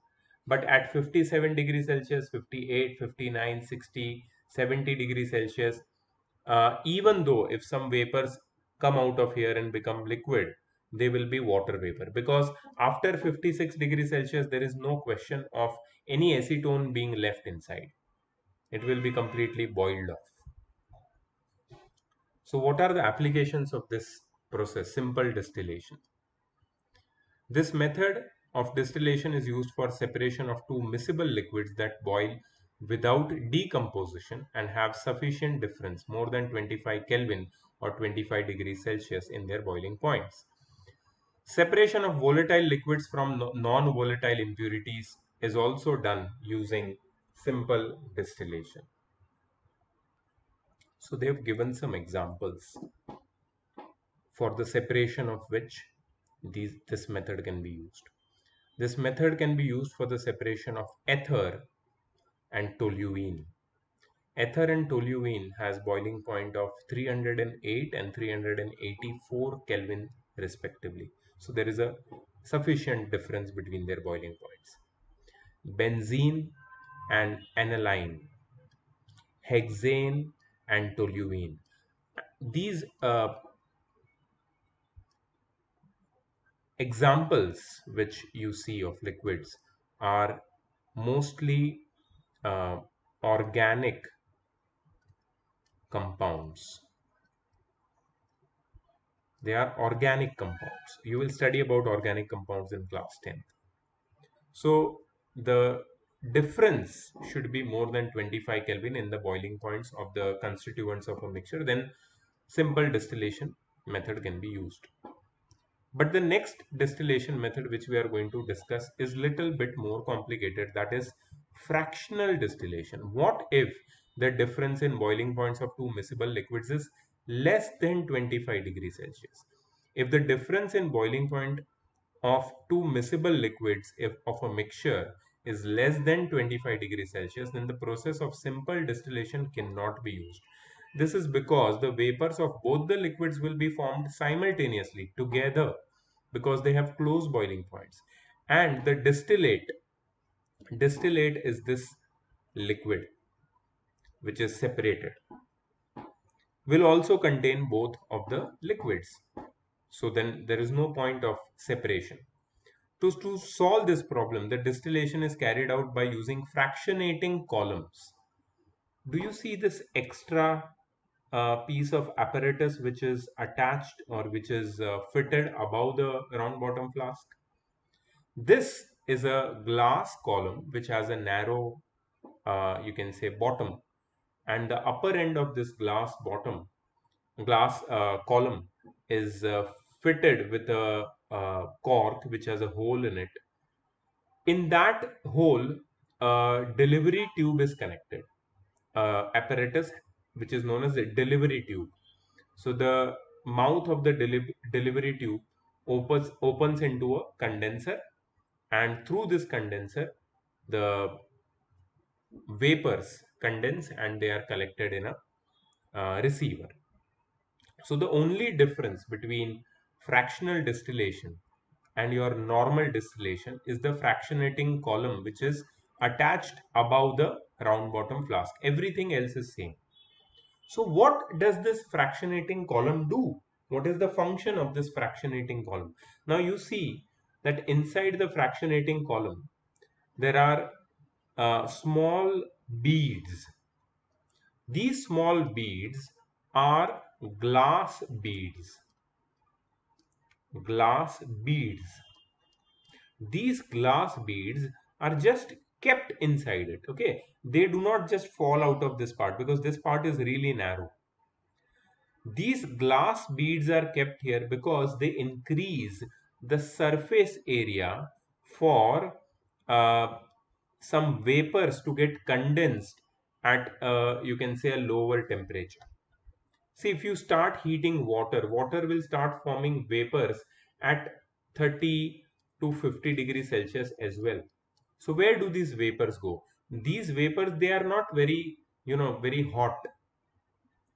But at 57 degrees Celsius, 58, 59, 60, 70 degrees Celsius, even though if some vapors come out of here and become liquid, they will be water vapor, because after 56 degrees Celsius, there is no question of any acetone being left inside. It will be completely boiled off. So what are the applications of this process, simple distillation. This method of distillation is used for separation of two miscible liquids that boil without decomposition and have sufficient difference more than 25 Kelvin or 25 degrees Celsius in their boiling points. Separation of volatile liquids from non-volatile impurities is also done using simple distillation. So they have given some examples for the separation of which this method can be used. This method can be used for the separation of ether and toluene. Ether and toluene has boiling point of 308 and 384 Kelvin respectively. So there is a sufficient difference between their boiling points. Benzene and aniline, hexane and toluene. These examples which you see of liquids are mostly organic compounds. They are organic compounds. You will study about organic compounds in class 10th. So the difference should be more than 25 Kelvin in the boiling points of the constituents of a mixture. Then simple distillation method can be used. But the next distillation method which we are going to discuss is little bit more complicated. That is fractional distillation. What if the difference in boiling points of two miscible liquids is less than 25 degrees Celsius? If the difference in boiling point of two miscible liquids of a mixture is less than 25 degrees Celsius, then the process of simple distillation cannot be used. This is because the vapors of both the liquids will be formed simultaneously together because they have close boiling points. And the distillate is this liquid which is separated, will also contain both of the liquids. So then there is no point of separation. To solve this problem, the distillation is carried out by using fractionating columns. Do you see this extra piece of apparatus which is attached or which is fitted above the round bottom flask? This is a glass column which has a narrow, you can say, bottom, and the upper end of this glass column is fitted with a cork which has a hole in it. In that hole, a delivery tube is connected, apparatus which is known as a delivery tube. So the mouth of the delivery tube opens into a condenser, and through this condenser the vapors condense and they are collected in a receiver. So the only difference between fractional distillation and your normal distillation is the fractionating column which is attached above the round bottom flask. Everything else is same. So what does this fractionating column do? What is the function of this fractionating column? Now you see that inside the fractionating column there are small beads. These small beads are glass beads. Glass beads. These glass beads are just kept inside it. Okay, they do not just fall out of this part because this part is really narrow. These glass beads are kept here because they increase the surface area for some vapors to get condensed at you can say a lower temperature. See, if you start heating water, water will start forming vapors at 30 to 50 degrees Celsius as well. So where do these vapors go? These vapors, they are not very, very hot.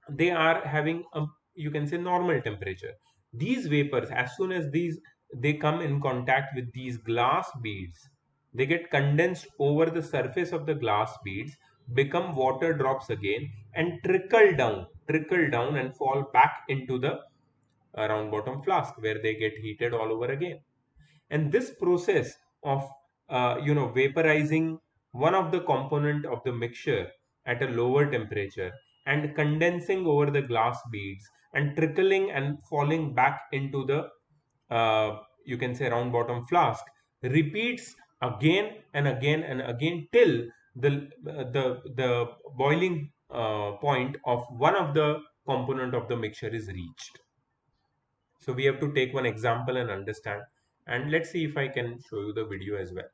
They are having a, you can say, normal temperature. These vapors, as soon as they come in contact with these glass beads, they get condensed over the surface of the glass beads, become water drops again, and trickle down and fall back into the round bottom flask where they get heated all over again. And this process of vaporizing one of the component of the mixture at a lower temperature and condensing over the glass beads and trickling and falling back into the you can say round bottom flask repeats again and again and again till the boiling point of one of the component of the mixture is reached. So we have to take one example and understand, and let's see if I can show you the video as well.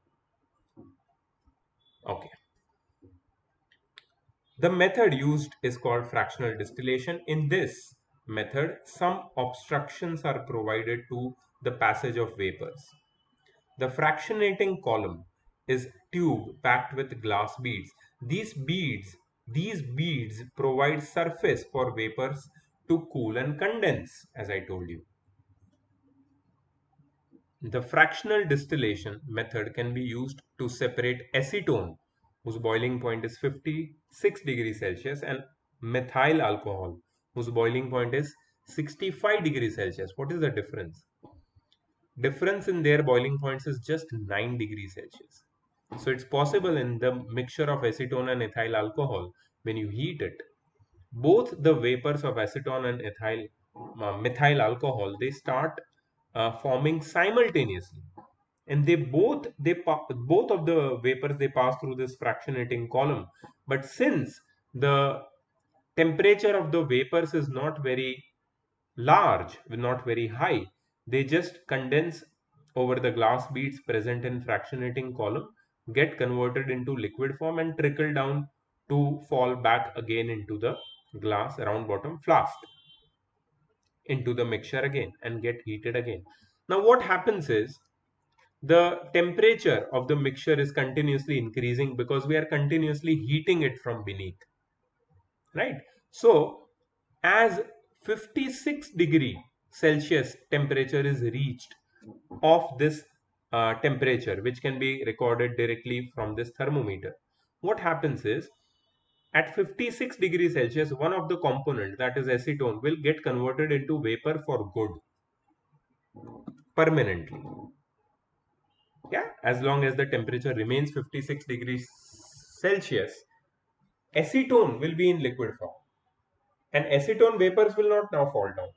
Okay. The method used is called fractional distillation. In this method, some obstructions are provided to the passage of vapors. The fractionating column is tube packed with glass beads. These beads provide surface for vapors to cool and condense, as I told you. The fractional distillation method can be used to separate acetone, whose boiling point is 56 degrees Celsius, and methyl alcohol, whose boiling point is 65 degrees Celsius. What is the difference? Difference in their boiling points is just 9 degrees Celsius. So it's possible in the mixture of acetone and ethyl alcohol, when you heat it, both the vapors of acetone and methyl alcohol, they start forming simultaneously, and both of the vapors, they pass through this fractionating column. But since the temperature of the vapors is not very large, not very high, they just condense over the glass beads present in fractionating column, get converted into liquid form and trickle down to fall back again into the glass round bottom flask, into the mixture again, and get heated again. Now what happens is, the temperature of the mixture is continuously increasing because we are continuously heating it from beneath, right? So as 56 degree Celsius temperature is reached of this temperature, which can be recorded directly from this thermometer, what happens is, at 56 degrees Celsius, one of the component, that is acetone, will get converted into vapor for good, permanently. Yeah, as long as the temperature remains 56 degrees Celsius, acetone will be in liquid form, and acetone vapors will not now fall down,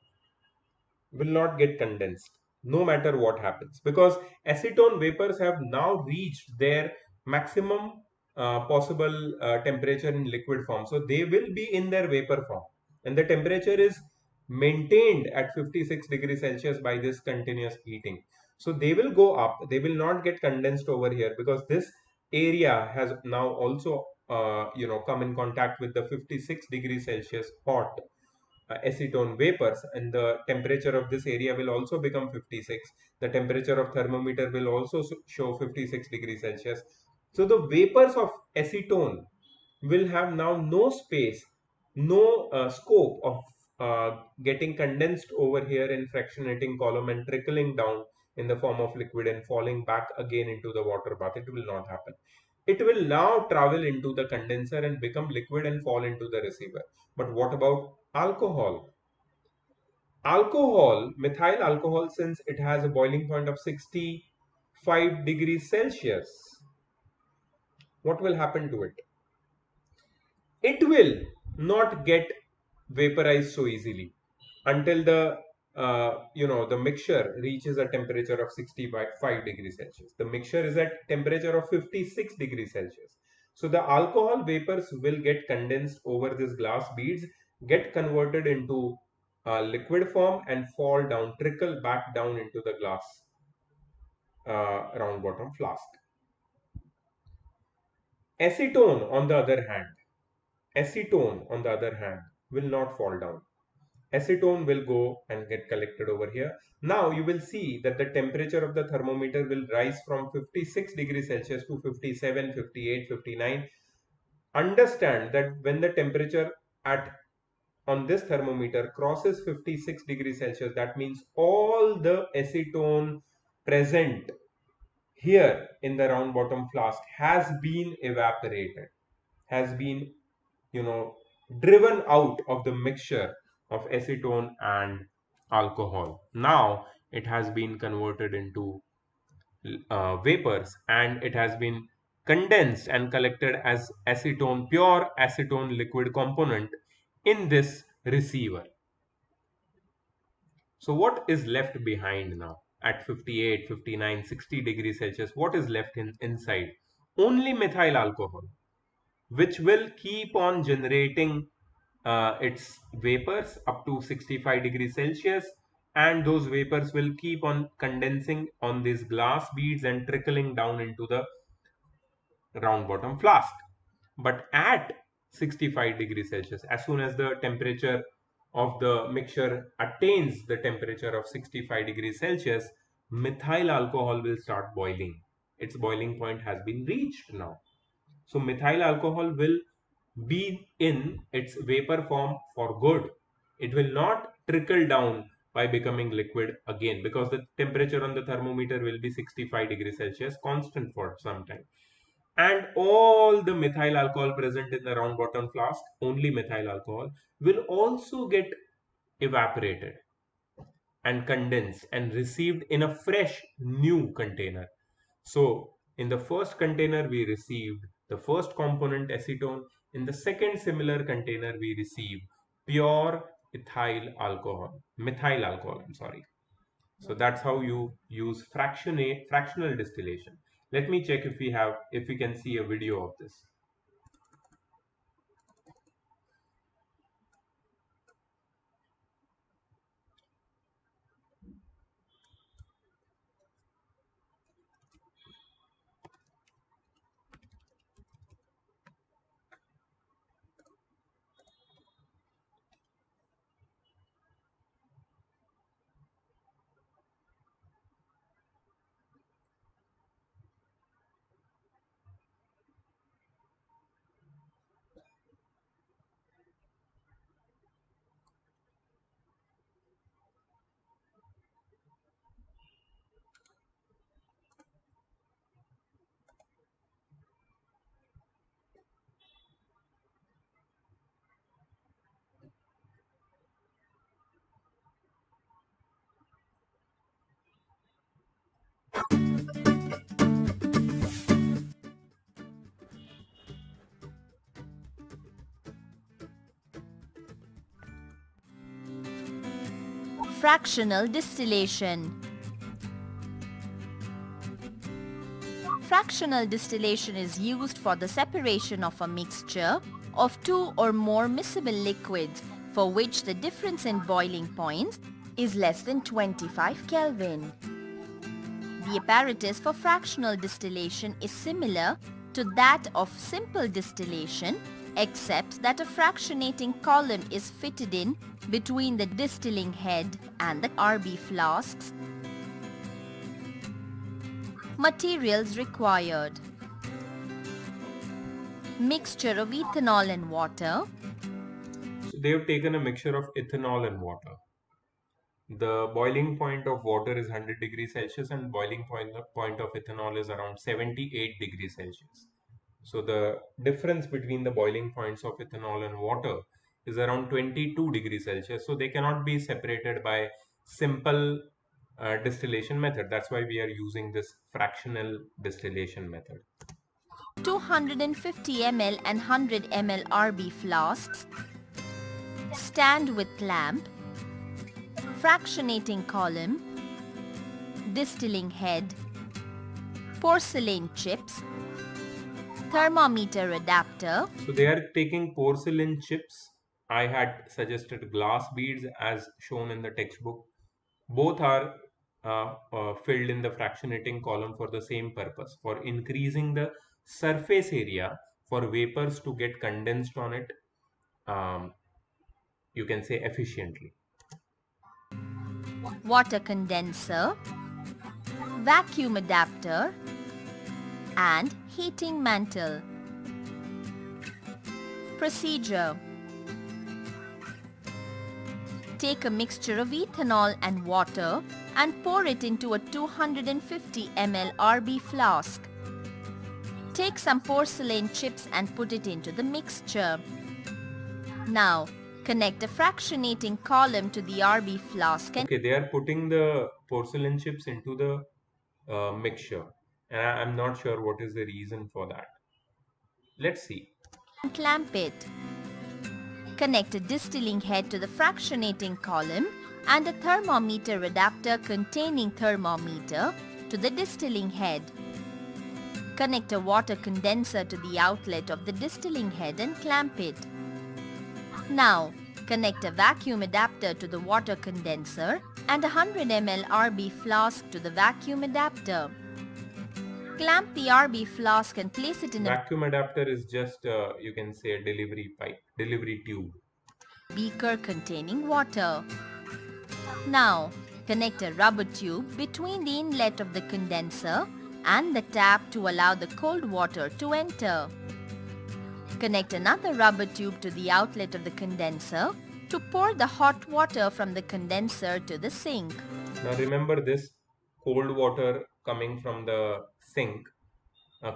will not get condensed, no matter what happens, because acetone vapors have now reached their maximum possible temperature in liquid form. So they will be in their vapor form, and the temperature is maintained at 56 degrees Celsius by this continuous heating. So they will go up, they will not get condensed over here, because this area has now also come in contact with the 56 degrees Celsius hot acetone vapors, and the temperature of this area will also become 56. The temperature of thermometer will also show 56 degrees Celsius. So the vapors of acetone will have now no space, no scope of getting condensed over here in fractionating column and trickling down in the form of liquid and falling back again into the water bath. It will not happen. It will now travel into the condenser and become liquid and fall into the receiver. But what about alcohol? Alcohol, methyl alcohol, since it has a boiling point of 65 degrees Celsius, what will happen to it? It will not get vaporized so easily until the mixture reaches a temperature of 65 degrees Celsius. The mixture is at temperature of 56 degrees Celsius. So the alcohol vapors will get condensed over these glass beads, get converted into liquid form, and fall down, trickle back down into the glass round bottom flask. Acetone, on the other hand, will not fall down. Acetone will go and get collected over here. Now you will see that the temperature of the thermometer will rise from 56 degrees Celsius to 57, 58, 59. Understand that when the temperature at on this thermometer crosses 56 degrees Celsius, that means all the acetone present here in the round bottom flask has been evaporated, has been you know driven out of the mixture of acetone and alcohol. Now it has been converted into vapors, and it has been condensed and collected as acetone, pure acetone liquid component in this receiver. So what is left behind now at 58, 59, 60 degrees Celsius? What is left inside? Only methyl alcohol, which will keep on generating its vapors up to 65 degrees Celsius, and those vapors will keep on condensing on these glass beads and trickling down into the round bottom flask. But at 65 degrees Celsius, as soon as the temperature of the mixture attains the temperature of 65 degrees Celsius, methyl alcohol will start boiling. Its boiling point has been reached now. So methyl alcohol will be in its vapor form for good. It will not trickle down by becoming liquid again, because the temperature on the thermometer will be 65 degrees Celsius constant for some time. And all the methyl alcohol present in the round bottom flask, only methyl alcohol, will also get evaporated and condensed and received in a fresh new container. So in the first container we received the first component acetone. In the second similar container we received pure methyl alcohol, I'm sorry. So that's how you use fractional distillation. Let me check if we can see a video of this. Fractional distillation. Fractional distillation is used for the separation of a mixture of two or more miscible liquids for which the difference in boiling points is less than 25 Kelvin. The apparatus for fractional distillation is similar to that of simple distillation, except that a fractionating column is fitted in between the distilling head and the RB flasks. Materials required: mixture of ethanol and water. So they have taken a mixture of ethanol and water. The boiling point of water is 100 degrees Celsius and boiling point of ethanol is around 78 degrees Celsius. So the difference between the boiling points of ethanol and water is around 22 degrees Celsius. So they cannot be separated by simple distillation method. That's why we are using this fractional distillation method. 250 ml and 100 ml RB flasks. Stand with lamp. Fractionating column. Distilling head. Porcelain chips. Thermometer adapter. So they are taking porcelain chips. I had suggested glass beads as shown in the textbook. Both are filled in the fractionating column for the same purpose, for increasing the surface area for vapors to get condensed on it, you can say efficiently. Water condenser, vacuum adapter, and heating mantle. Procedure: take a mixture of ethanol and water and pour it into a 250 ml RB flask. Take some porcelain chips and put it into the mixture. Now, connect a fractionating column to the RB flask and... Okay, they are putting the porcelain chips into the mixture, and I'm not sure what is the reason for that. Let's see. Clamp it. Connect a distilling head to the fractionating column and a thermometer adapter containing thermometer to the distilling head. Connect a water condenser to the outlet of the distilling head and clamp it. Now, connect a vacuum adapter to the water condenser and a 100 ml RB flask to the vacuum adapter. Clamp the RB flask and place it in a Vacuum adapter is just, you can say, a delivery pipe, delivery tube. Beaker containing water. Now, connect a rubber tube between the inlet of the condenser and the tap to allow the cold water to enter. Connect another rubber tube to the outlet of the condenser to pour the hot water from the condenser to the sink. Now remember this, cold water coming from the sink,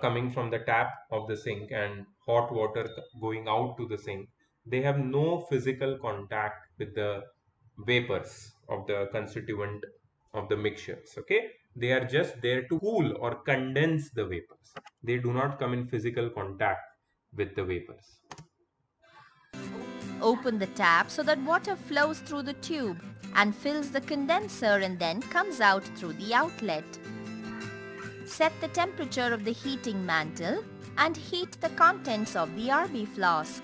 coming from the tap of the sink, and hot water going out to the sink. They have no physical contact with the vapors of the constituent of the mixtures. Okay, they are just there to cool or condense the vapors. They do not come in physical contact with the vapors. Open the tap so that water flows through the tube and fills the condenser and then comes out through the outlet. Set the temperature of the heating mantle and heat the contents of the RB flask.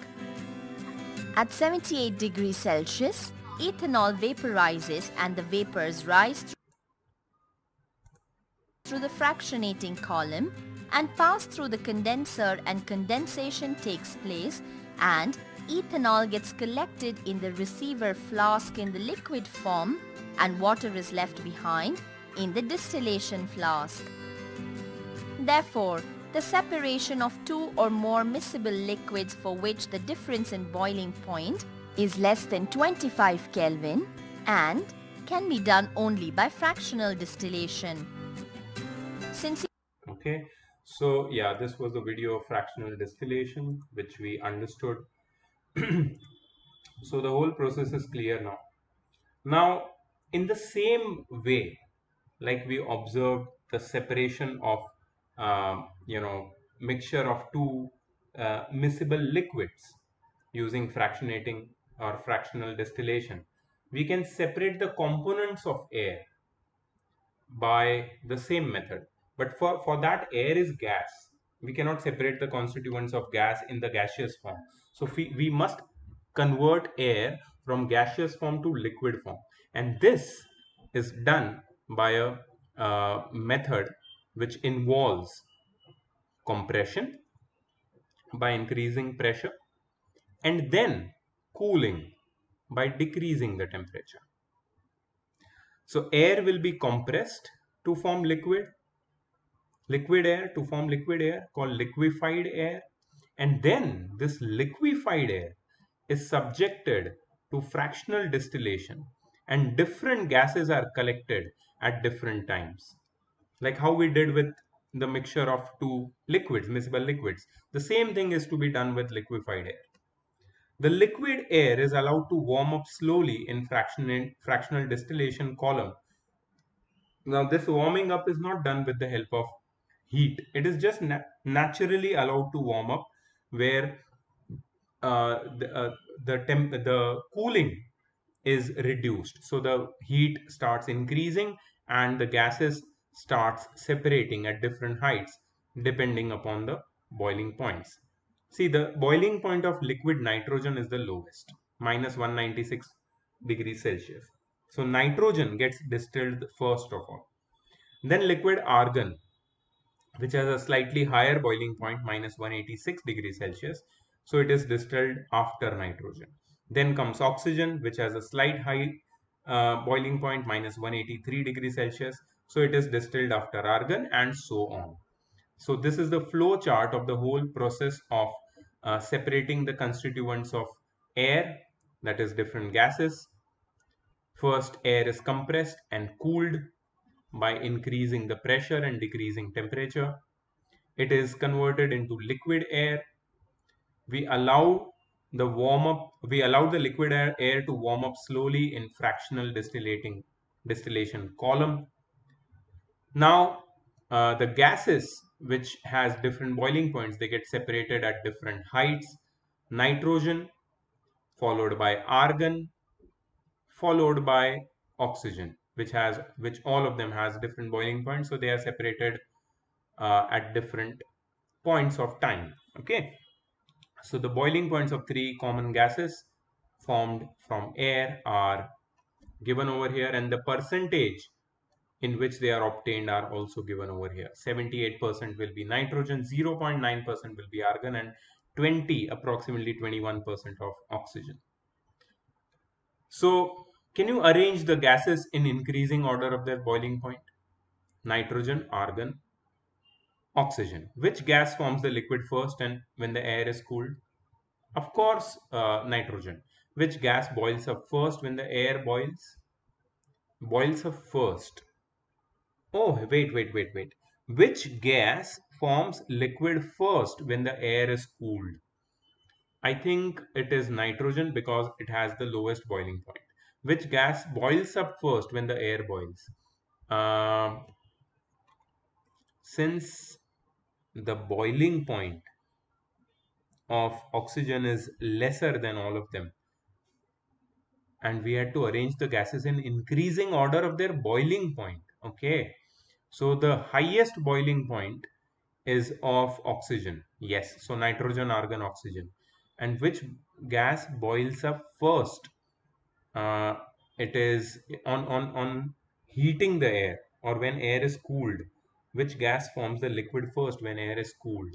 At 78 degrees Celsius, ethanol vaporizes and the vapors rise through the fractionating column and pass through the condenser, and condensation takes place and ethanol gets collected in the receiver flask in the liquid form and water is left behind in the distillation flask. Therefore, the separation of two or more miscible liquids for which the difference in boiling point is less than 25 Kelvin and can be done only by fractional distillation. Okay, so yeah, this was the video of fractional distillation which we understood. So the whole process is clear now. Now, in the same way, like we observed the separation of mixture of two miscible liquids using fractionating or fractional distillation, we can separate the components of air by the same method. But for that, air is gas. We cannot separate the constituents of gas in the gaseous form. So we must convert air from gaseous form to liquid form. And this is done by a method which involves compression by increasing pressure and then cooling by decreasing the temperature. So air will be compressed to form liquid air to form liquid air called liquefied air, and then this liquefied air is subjected to fractional distillation and different gases are collected at different times, like how we did with the mixture of two liquids, miscible liquids. The same thing is to be done with liquefied air. The liquid air is allowed to warm up slowly in fractional distillation column. Now this warming up is not done with the help of heat. It is just naturally allowed to warm up, where the cooling is reduced. So the heat starts increasing and the gases starts separating at different heights depending upon the boiling points. See, the boiling point of liquid nitrogen is the lowest, minus 196 degrees Celsius. So nitrogen gets distilled first of all. Then liquid argon, which has a slightly higher boiling point, minus 186 degrees Celsius. So it is distilled after nitrogen. Then comes oxygen, which has a slight high boiling point, minus 183 degrees Celsius. So it is distilled after argon, and so on. So this is the flow chart of the whole process of separating the constituents of air, that is different gases. First, air is compressed and cooled by increasing the pressure and decreasing temperature. It is converted into liquid air. We allow the liquid air to warm up slowly in fractional distillation column. Now the gases which has different boiling points, they get separated at different heights. Nitrogen, followed by argon, followed by oxygen, which all of them has different boiling points, so they are separated at different points of time. Okay, so the boiling points of three common gases formed from air are given over here, and the percentage in which they are obtained are also given over here. 78% will be nitrogen, 0.9% will be argon, and approximately 21% of oxygen. So can you arrange the gases in increasing order of their boiling point? Nitrogen, argon, oxygen. Which gas forms the liquid first and when the air is cooled? Of course, nitrogen. Which gas boils up first when the air boils? Boils up first. Oh, wait. Which gas forms liquid first when the air is cooled? I think it is nitrogen because it has the lowest boiling point. Which gas boils up first when the air boils? Since the boiling point of oxygen is lesser than all of them, and we had to arrange the gases in increasing order of their boiling point. Okay, so the highest boiling point is of oxygen. Yes, so nitrogen, argon, oxygen. And which gas boils up first? uh, it is on heating the air, or when air is cooled. Which gas forms the liquid first when air is cooled?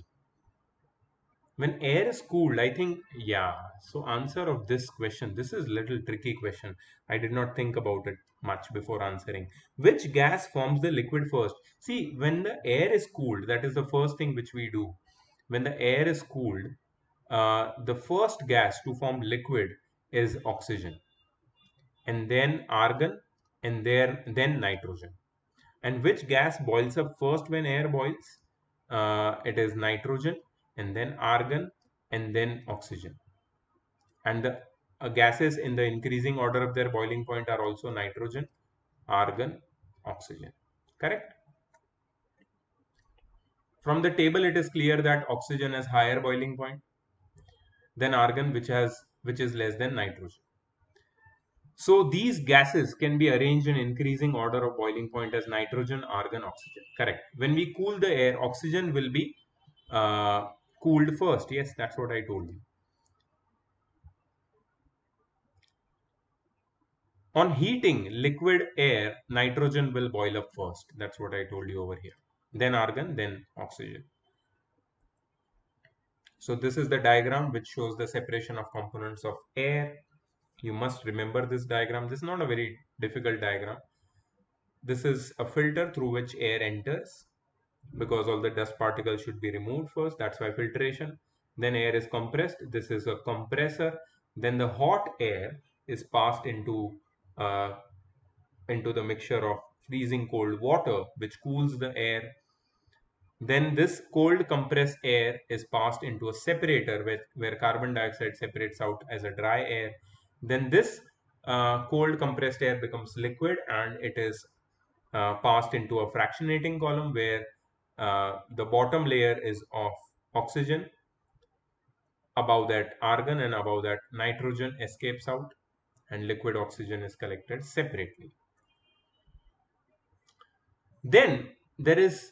When air is cooled, I think, yeah. So answer of this question, this is little tricky question. I did not think about it much before answering. Which gas forms the liquid first? See, when the air is cooled, that is the first thing which we do. When the air is cooled, the first gas to form liquid is oxygen, and then argon, and then nitrogen. And which gas boils up first when air boils? It is nitrogen, and then argon, and then oxygen. And the gases in the increasing order of their boiling point are also nitrogen, argon, oxygen. Correct? From the table, it is clear that oxygen has higher boiling point than argon, which is less than nitrogen. So these gases can be arranged in increasing order of boiling point as nitrogen, argon, oxygen. Correct. When we cool the air, oxygen will be cooled first. Yes, that's what I told you. On heating liquid air, nitrogen will boil up first. That's what I told you over here. Then argon, then oxygen. So this is the diagram which shows the separation of components of air. You must remember this diagram. This is not a very difficult diagram. This is a filter through which air enters, because all the dust particles should be removed first. That's why filtration. Then air is compressed. This is a compressor. Then the hot air is passed into the mixture of freezing cold water, which cools the air. Then this cold compressed air is passed into a separator where carbon dioxide separates out as a dry air. Then this cold compressed air becomes liquid, and it is passed into a fractionating column where the bottom layer is of oxygen, above that argon, and above that nitrogen escapes out, and liquid oxygen is collected separately. Then there is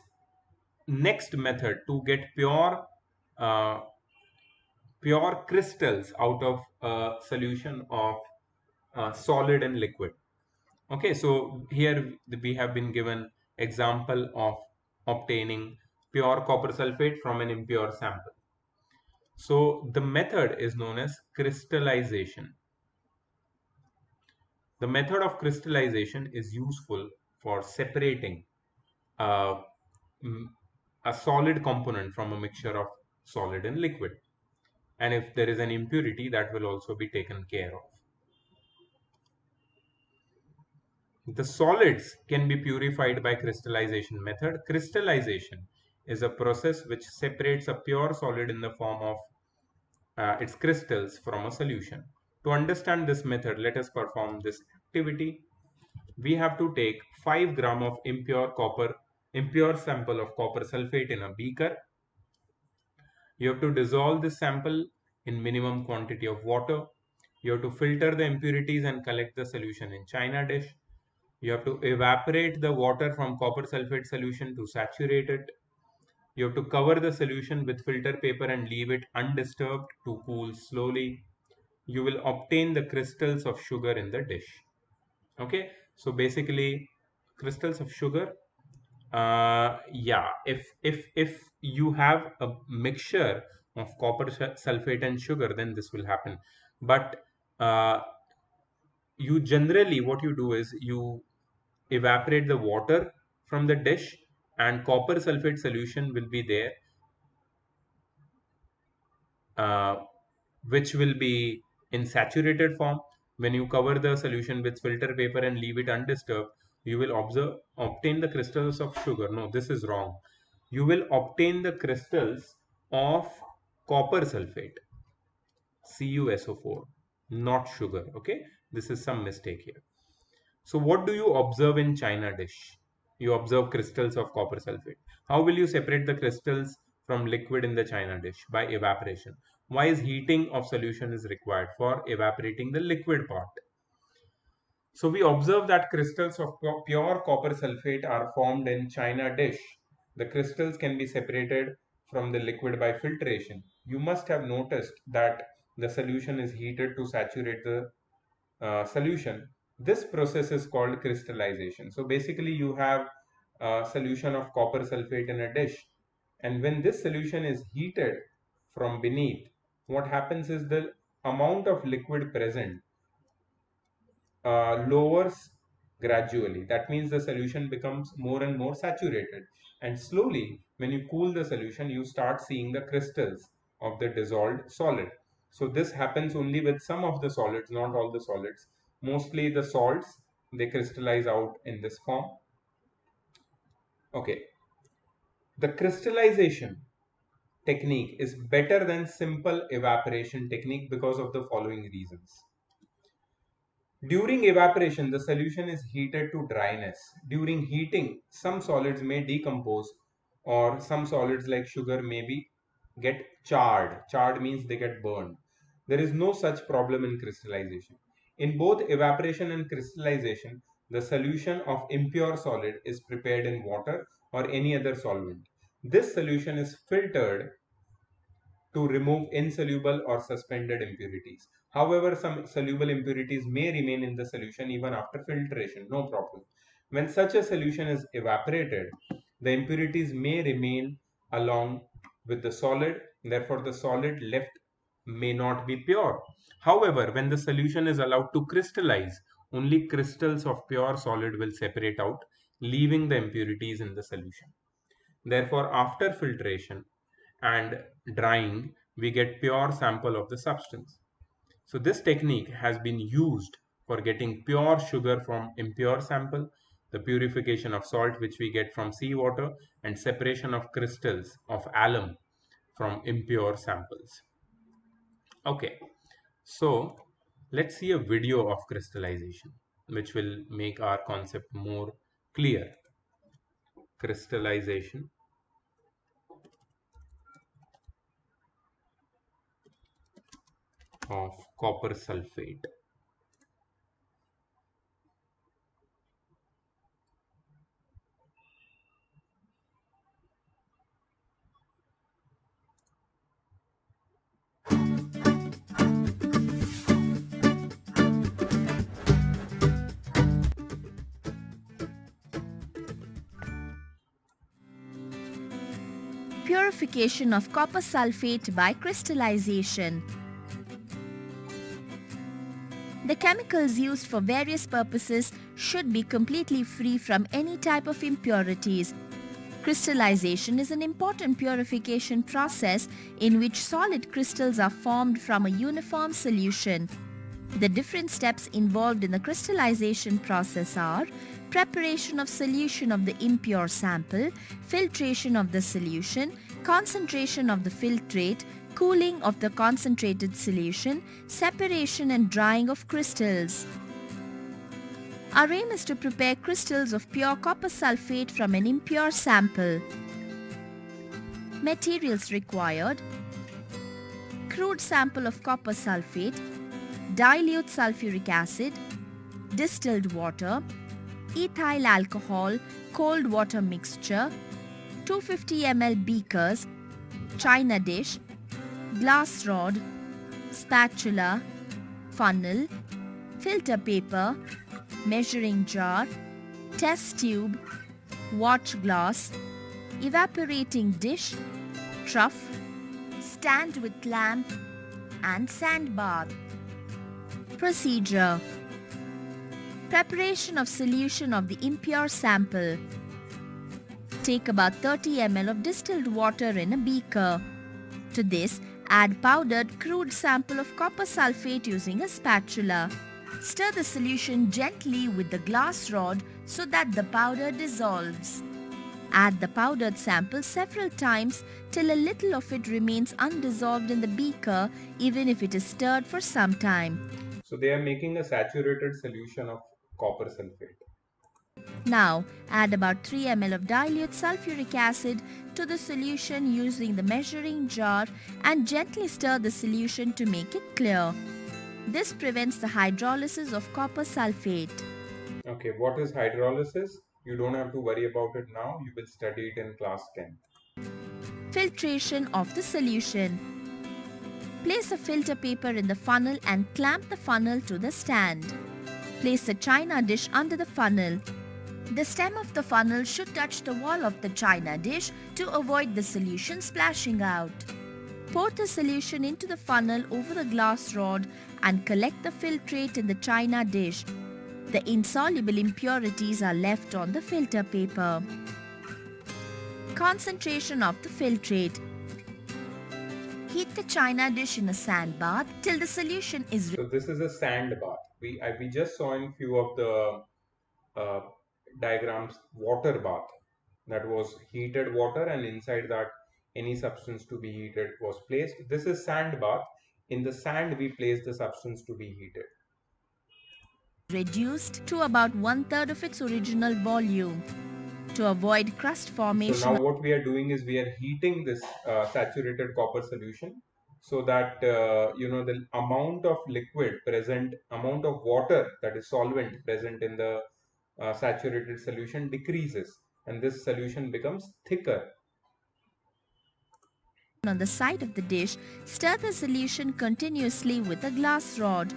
next method to get uh, pure crystals out of a solution of solid and liquid. Okay, so here we have been given example of obtaining pure copper sulfate from an impure sample. So the method is known as crystallization. The method of crystallization is useful for separating uh, a solid component from a mixture of solid and liquid. And if there is an impurity, that will also be taken care of. The solids can be purified by crystallization method. Crystallization is a process which separates a pure solid in the form of its crystals from a solution. To understand this method, let us perform this activity. We have to take 5 gram of impure sample of copper sulfate in a beaker. You have to dissolve this sample in minimum quantity of water. You have to filter the impurities and collect the solution in china dish. You have to evaporate the water from copper sulfate solution to saturate it. You have to cover the solution with filter paper and leave it undisturbed to cool slowly. You will obtain the crystals of sugar in the dish. Okay, so basically crystals of sugar, yeah, if you have a mixture of copper sulfate and sugar, then this will happen. But you generally, what you do is you evaporate the water from the dish, and copper sulfate solution will be there, uh, which will be in saturated form. When you cover the solution with filter paper and leave it undisturbed, you will obtain the crystals of sugar. No, this is wrong. You will obtain the crystals of copper sulfate, CuSO4, not sugar. Okay, this is some mistake here. So what do you observe in China dish? You observe crystals of copper sulfate. How will you separate the crystals from liquid in the China dish? By evaporation. Why is heating of solution is required? For evaporating the liquid part. So we observe that crystals of pure copper sulfate are formed in China dish. The crystals can be separated from the liquid by filtration. You must have noticed that the solution is heated to saturate the solution. This process is called crystallization. So basically you have a solution of copper sulfate in a dish, and when this solution is heated from beneath, what happens is the amount of liquid present lowers gradually. That means the solution becomes more and more saturated, and slowly when you cool the solution, you start seeing the crystals of the dissolved solid. So this happens only with some of the solids, not all the solids. Mostly the salts, they crystallize out in this form. Okay, the crystallization technique is better than simple evaporation technique because of the following reasons. During evaporation, the solution is heated to dryness. During heating, some solids may decompose, or some solids like sugar maybe get charred. Charred means they get burned. There is no such problem in crystallization. In both evaporation and crystallization, the solution of impure solid is prepared in water or any other solvent. This solution is filtered to remove insoluble or suspended impurities. However, some soluble impurities may remain in the solution even after filtration, no problem. When such a solution is evaporated, the impurities may remain along with the solid, therefore the solid left may not be pure. However, when the solution is allowed to crystallize, only crystals of pure solid will separate out, leaving the impurities in the solution. Therefore, after filtration and drying, we get pure sample of the substance. So this technique has been used for getting pure sugar from impure sample, the purification of salt which we get from seawater, and separation of crystals of alum from impure samples. Okay, so let's see a video of crystallization which will make our concept more clear. Crystallization of copper sulfate. Purification of copper sulfate by crystallization. The chemicals used for various purposes should be completely free from any type of impurities. Crystallization is an important purification process in which solid crystals are formed from a uniform solution. The different steps involved in the crystallization process are preparation of solution of the impure sample, filtration of the solution, concentration of the filtrate, cooling of the concentrated solution, separation and drying of crystals. Our aim is to prepare crystals of pure copper sulfate from an impure sample. Materials required: crude sample of copper sulfate, dilute sulfuric acid, distilled water, ethyl alcohol cold water mixture, 250 ml beakers, china dish, glass rod, spatula, funnel, filter paper, measuring jar, test tube, watch glass, evaporating dish, trough, stand with lamp and sand bath. Procedure: preparation of solution of the impure sample. Take about 30 ml of distilled water in a beaker. To this, add powdered crude sample of copper sulfate using a spatula. Stir the solution gently with the glass rod so that the powder dissolves. Add the powdered sample several times till a little of it remains undissolved in the beaker even if it is stirred for some time. So they are making a saturated solution of copper sulfate. Now add about 3 ml of dilute sulfuric acid to the solution using the measuring jar and gently stir the solution to make it clear. This prevents the hydrolysis of copper sulfate. Okay, what is hydrolysis? You don't have to worry about it now. You will study it in class 10. Filtration of the solution. Place a filter paper in the funnel and clamp the funnel to the stand. Place the china dish under the funnel. The stem of the funnel should touch the wall of the china dish to avoid the solution splashing out. Pour the solution into the funnel over the glass rod and collect the filtrate in the china dish. The insoluble impurities are left on the filter paper. Concentration of the filtrate. Heat the china dish in a sand bath till the solution is So this is a sand bath. We just saw in few of the diagrams water bath. That was heated water and inside that any substance to be heated was placed. This is sand bath. In the sand we place the substance to be heated. reduced to about 1/3 of its original volume. To avoid crust So formation, now what we are doing is we are heating this saturated copper solution so that the amount of liquid present, amount of water, that is solvent present in the saturated solution decreases and this solution becomes thicker. on the side of the dish, stir the solution continuously with a glass rod.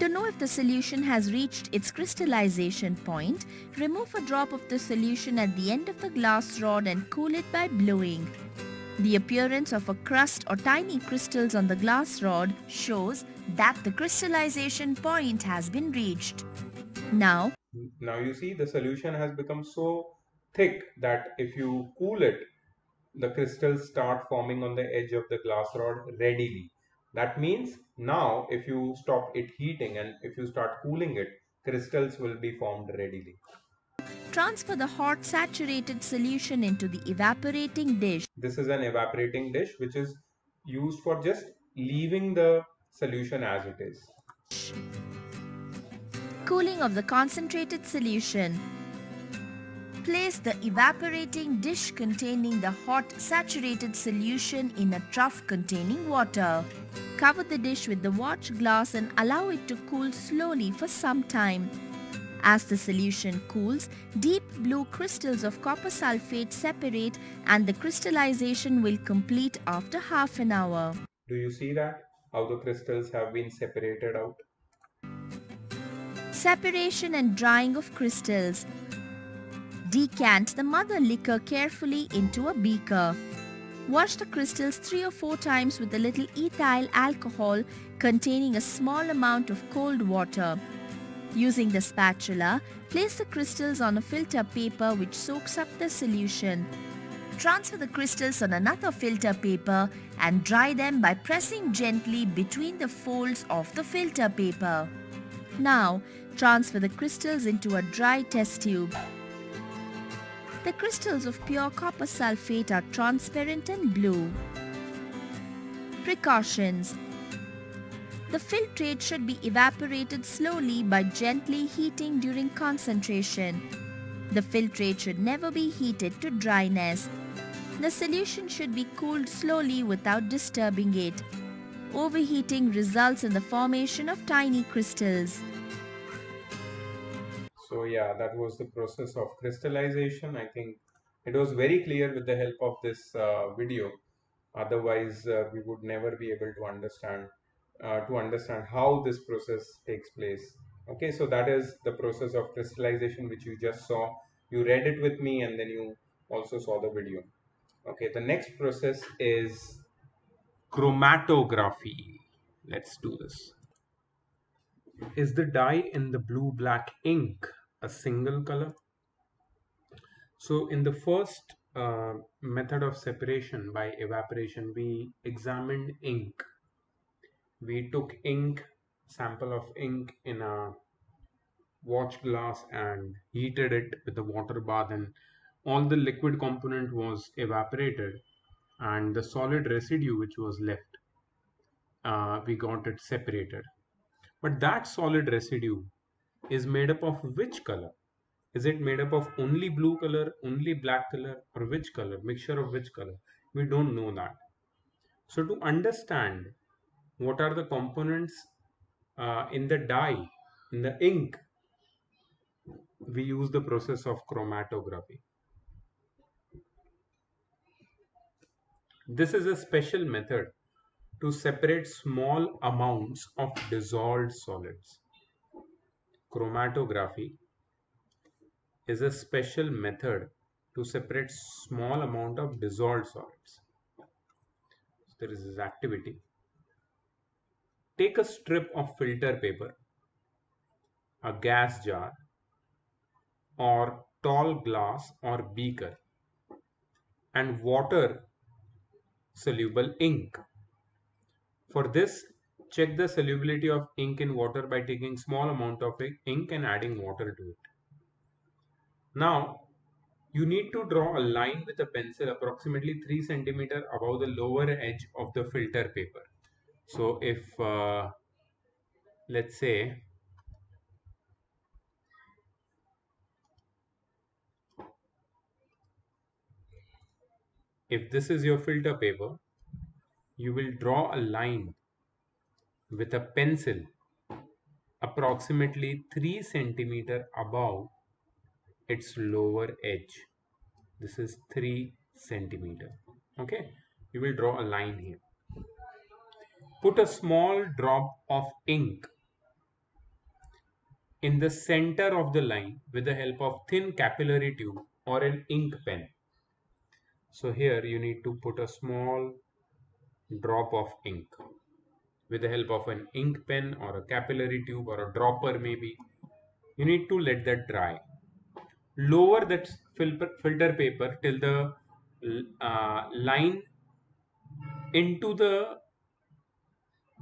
To know if the solution has reached its crystallization point, remove a drop of the solution at the end of the glass rod and cool it by blowing. The appearance of a crust or tiny crystals on the glass rod shows that the crystallization point has been reached. Now You see the solution has become so thick that if you cool it, the crystals start forming on the edge of the glass rod readily. That means now if you stop it heating and if you start cooling it, crystals will be formed readily. transfer the hot saturated solution into the evaporating dish. This is an evaporating dish which is used for just leaving the solution as it is. Cooling of the concentrated solution. Place the evaporating dish containing the hot saturated solution in a trough containing water. Cover the dish with the watch glass and allow it to cool slowly for some time. As the solution cools, deep blue crystals of copper sulfate separate and the crystallization will complete after half an hour. Do you see that? How the crystals have been separated out? Separation and drying of crystals. Decant the mother liquor carefully into a beaker. Wash the crystals 3 or 4 times with a little ethyl alcohol containing a small amount of cold water. Using the spatula, place the crystals on a filter paper which soaks up the solution. Transfer the crystals on another filter paper and dry them by pressing gently between the folds of the filter paper. Now, transfer the crystals into a dry test tube. The crystals of pure copper sulfate are transparent and blue. Precautions. The filtrate should be evaporated slowly by gently heating during concentration. The filtrate should never be heated to dryness. The solution should be cooled slowly without disturbing it. Overheating results in the formation of tiny crystals. So yeah, that was the process of crystallization. I think it was very clear with the help of this video. Otherwise, we would never be able to understand how this process takes place. Okay, so that is the process of crystallization which you just saw. You read it with me and then you also saw the video. Okay, the next process is chromatography. Let's do this. Is the dye in the blue-black ink a single color? So in the first method of separation by evaporation, we examined ink. We took sample of ink in a watch glass and heated it with a water bath, and all the liquid component was evaporated, and the solid residue which was left, we got it separated. But that solid residue is made up of which color? Is it made up of only blue color, only black color, or which color? Mixture of which color? We don't know that. So to understand what are the components in the dye, in the ink, we use the process of chromatography. This is a special method to separate small amounts of dissolved solids. Chromatography is a special method to separate small amount of dissolved solids. So there is this activity. Take a strip of filter paper, a gas jar, or tall glass or beaker, and water soluble ink. For this, check the solubility of ink in water by taking small amount of ink and adding water to it. Now, you need to draw a line with a pencil approximately 3 centimeter above the lower edge of the filter paper. So if let's say if this is your filter paper, you will draw a line with a pencil approximately 3 centimeter above its lower edge. This is 3 centimeter. Okay, you will draw a line here. Put a small drop of ink in the center of the line with the help of thin capillary tube or an ink pen. So here you need to put a small drop of ink with the help of an ink pen or a capillary tube or a dropper maybe. You need to let that dry. Lower that filter paper till the line into the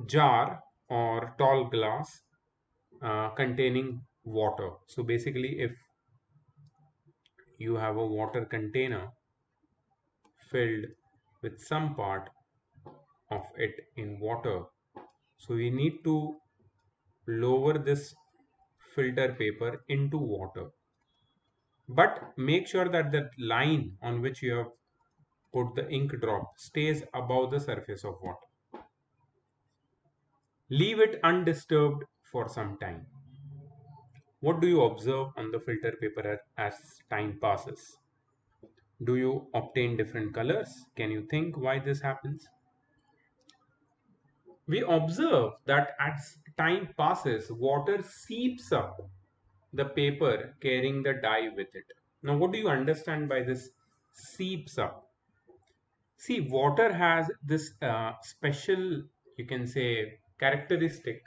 jar or tall glass containing water. So basically, if you have a water container filled with some part of it in water, so we need to lower this filter paper into water, but make sure that the line on which you have put the ink drop stays above the surface of water. Leave it undisturbed for some time. What do you observe on the filter paper as time passes? Do you obtain different colors? Can you think why this happens? We observe that as time passes, water seeps up the paper carrying the dye with it. Now, what do you understand by this seeps up? See, water has this special, you can say, characteristic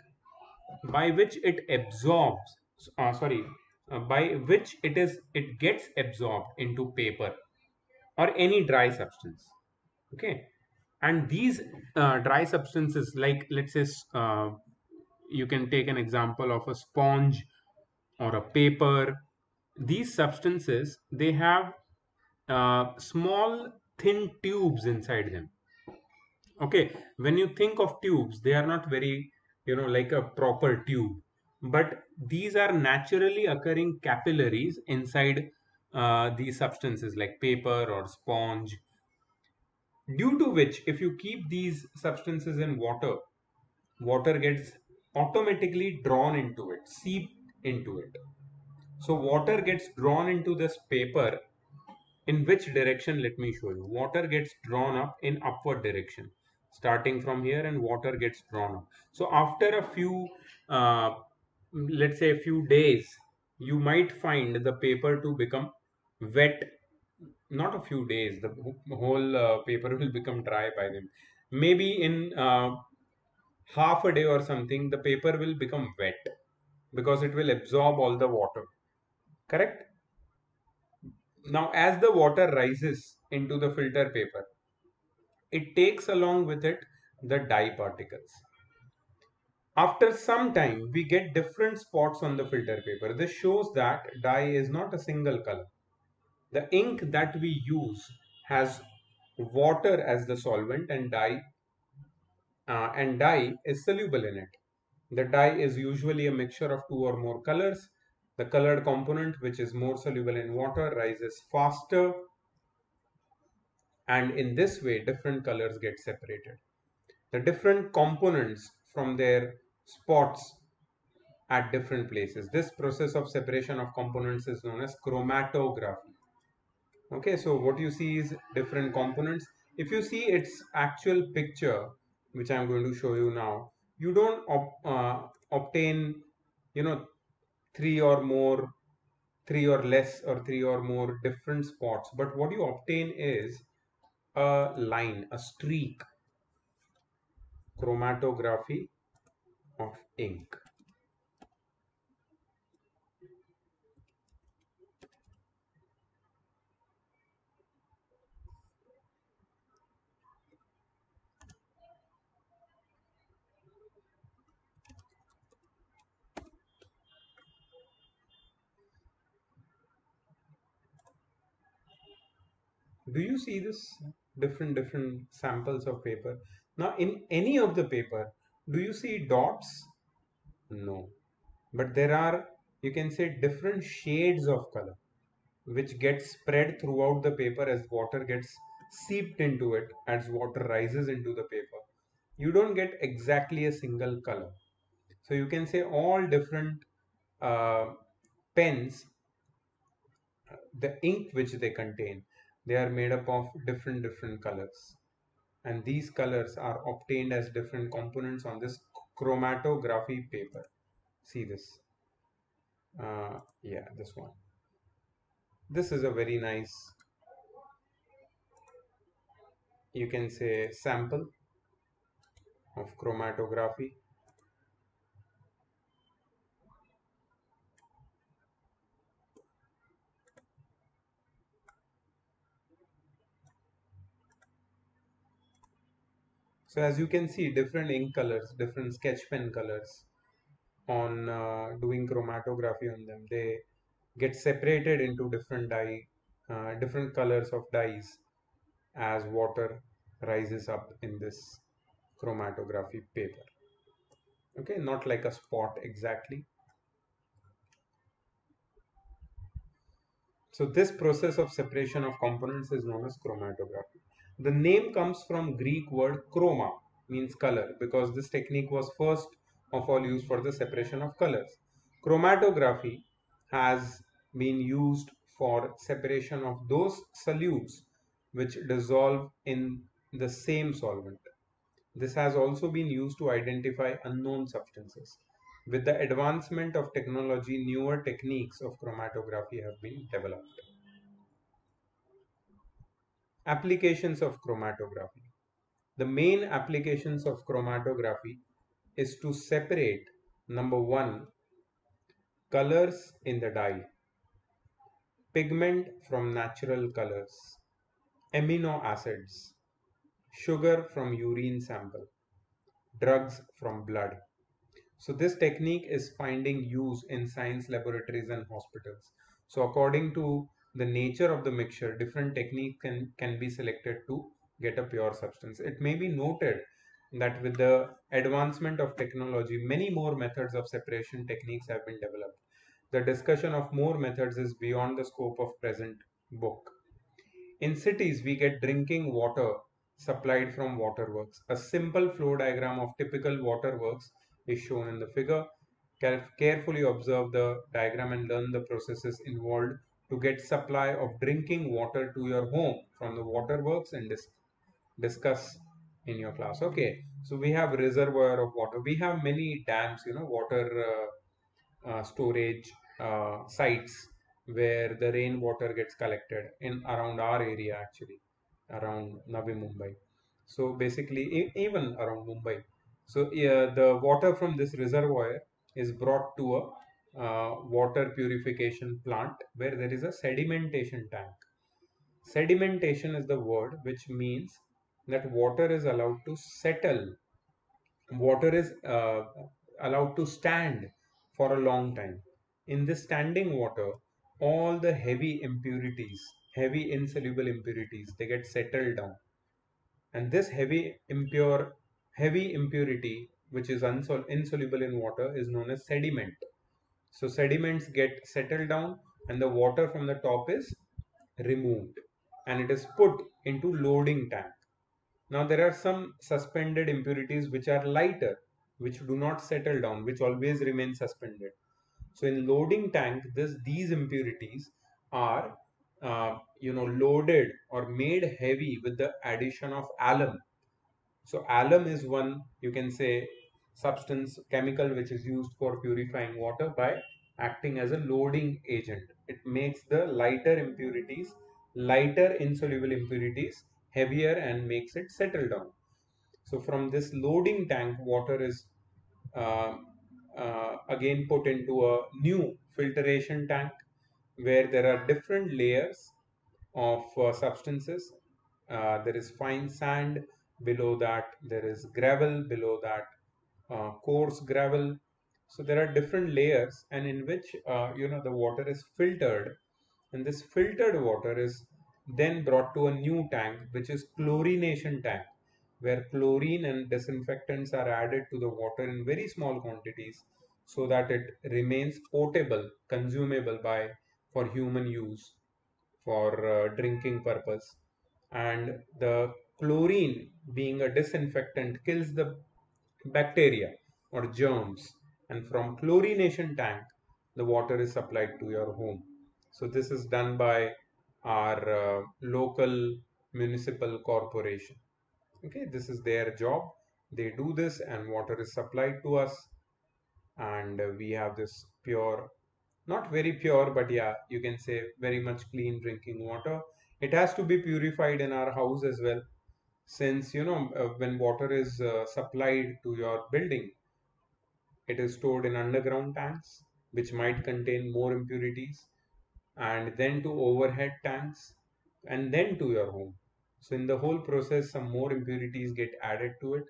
by which it absorbs, by which it gets absorbed into paper or any dry substance. Okay, and these dry substances, like let's say, you can take an example of a sponge or a paper. These substances, they have small thin tubes inside them. Okay, when you think of tubes, they are not very, like a proper tube, but these are naturally occurring capillaries inside these substances like paper or sponge, due to which if you keep these substances in water, water gets automatically drawn into it, seeped into it. So water gets drawn into this paper. In which direction? Let me show you. Water gets drawn up in upward direction, starting from here, and water gets drawn up. So after a few, let's say a few days, you might find the paper to become wet. Not a few days, the whole paper will become dry by them. Maybe in half a day or something, the paper will become wet because it will absorb all the water. Correct? Now, as the water rises into the filter paper, it takes along with it the dye particles. After some time, we get different spots on the filter paper. This shows that dye is not a single color. The ink that we use has water as the solvent, and dye is soluble in it. The dye is usually a mixture of two or more colors. The colored component, which is more soluble in water, rises faster, and in this way different colors get separated. The different components from their spots at different places. This process of separation of components is known as chromatography. Okay, so what you see is different components. If you see its actual picture, which I'm going to show you now, you don't obtain, you know, three or more, three or less, or three or more different spots, but what you obtain is a line, a streak, chromatography of ink. Do you see this different samples of paper? Now, in any of the paper, do you see dots? No. But there are, you can say, different shades of color which get spread throughout the paper as water gets seeped into it, as water rises into the paper. You don't get exactly a single color. So you can say all different uh, pens, the ink which they contain, they are made up of different colors, and these colors are obtained as different components on this chromatography paper. See this, yeah, this one. This is a very nice, you can say, sample of chromatography. So as you can see, different ink colors, different sketch pen colors on doing chromatography on them, they get separated into different dye, different colors of dyes as water rises up in this chromatography paper. Okay, not like a spot exactly. So this process of separation of components is known as chromatography. The name comes from Greek word chroma, means color, because this technique was first of all used for the separation of colors. Chromatography has been used for separation of those solutes which dissolve in the same solvent. This has also been used to identify unknown substances. With the advancement of technology, newer techniques of chromatography have been developed. Applications of chromatography. The main applications of chromatography is to separate, number one, colors in the dye, pigment from natural colors, amino acids, sugar from urine sample, drugs from blood. So this technique is finding use in science laboratories and hospitals. So according to the nature of the mixture, different techniques can be selected to get a pure substance. It may be noted that with the advancement of technology, many more methods of separation techniques have been developed. The discussion of more methods is beyond the scope of present book. In cities, we get drinking water supplied from waterworks. A simple flow diagram of typical waterworks is shown in the figure. Carefully observe the diagram and learn the processes involved to get supply of drinking water to your home from the waterworks and discuss in your class. Okay, so we have reservoir of water. We have many dams, water storage sites where the rainwater gets collected in around our area, actually around Navi Mumbai. So basically, even around Mumbai. So yeah, the water from this reservoir is brought to a water purification plant where there is a sedimentation tank. Sedimentation is the word which means that water is allowed to settle. Water is allowed to stand for a long time. In this standing water, all the heavy impurities, heavy insoluble impurities, they get settled down. And this heavy impurity, which is insoluble in water, is known as sediment. So sediments get settled down and the water from the top is removed and it is put into loading tank. Now there are some suspended impurities which are lighter, which do not settle down, which always remain suspended. So in loading tank, these impurities are loaded or made heavy with the addition of alum. So alum is one, you can say, substance, chemical which is used for purifying water by acting as a loading agent. It makes the lighter insoluble impurities heavier and makes it settle down. So from this loading tank, water is uh, again put into a new filtration tank where there are different layers of substances. There is fine sand, below that there is gravel, below that coarse gravel. So there are different layers, and in which the water is filtered, and this filtered water is then brought to a new tank, which is chlorination tank, where chlorine and disinfectants are added to the water in very small quantities so that it remains potable, consumable by for human use, for drinking purpose. And the chlorine, being a disinfectant, kills the bacteria or germs, and from chlorination tank the water is supplied to your home. So this is done by our local municipal corporation. Okay, this is their job. They do this and water is supplied to us, and we have this pure, not very pure, but yeah, you can say very much clean drinking water. It has to be purified in our house as well, since when water is supplied to your building, it is stored in underground tanks which might contain more impurities, and then to overhead tanks, and then to your home. So in the whole process some more impurities get added to it.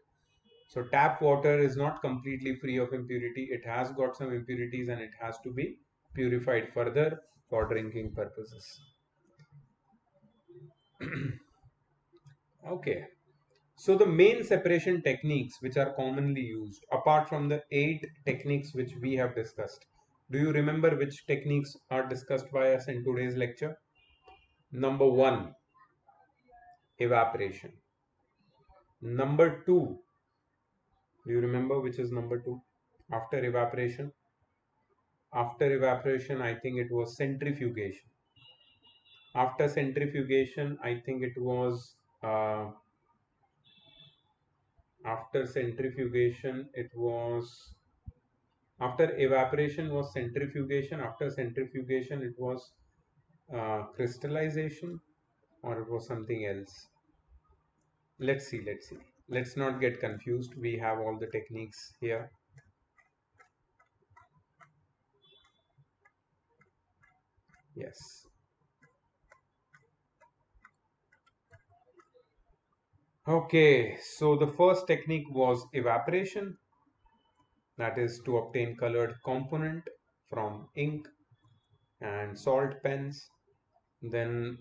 So tap water is not completely free of impurity. It has got some impurities and it has to be purified further for drinking purposes. Okay. So the main separation techniques which are commonly used, apart from the 8 techniques which we have discussed, do you remember which techniques are discussed by us in today's lecture? Number 1, evaporation. Number 2, do you remember which is number 2? After evaporation? After evaporation, I think it was centrifugation. After centrifugation, I think it was after centrifugation, it was after evaporation was centrifugation. After centrifugation, it was crystallization, or it was something else. Let's see. Let's see. Let's not get confused. We have all the techniques here. Yes. Okay. So the first technique was evaporation, that is to obtain colored component from ink and salt pens, then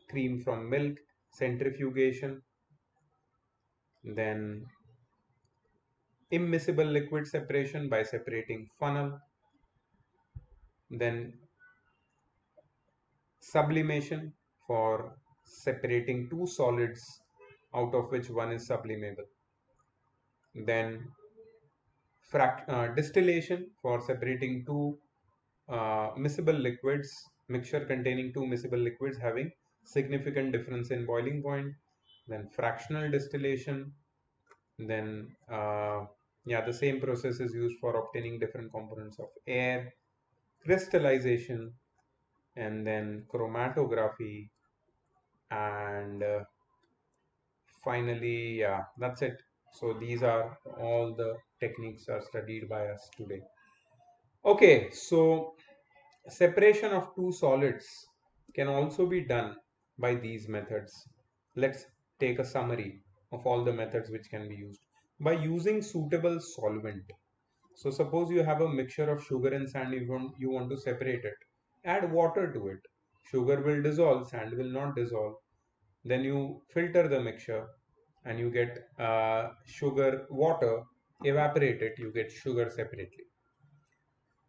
cream from milk, centrifugation, then immiscible liquid separation by separating funnel, then sublimation for separating two solids out of which one is sublimable, then distillation for separating two miscible liquids, mixture containing two miscible liquids having significant difference in boiling point. Then fractional distillation. Then yeah, the same process is used for obtaining different components of air. Crystallization, and then chromatography, and finally, yeah, that's it. So these are all the techniques are studied by us today. Okay, so separation of two solids can also be done by these methods. Let's take a summary of all the methods which can be used. By using suitable solvent. So suppose you have a mixture of sugar and sand, you want to separate it. Add water to it. Sugar will dissolve, sand will not dissolve. Then you filter the mixture and you get sugar, water, evaporate it, you get sugar separately.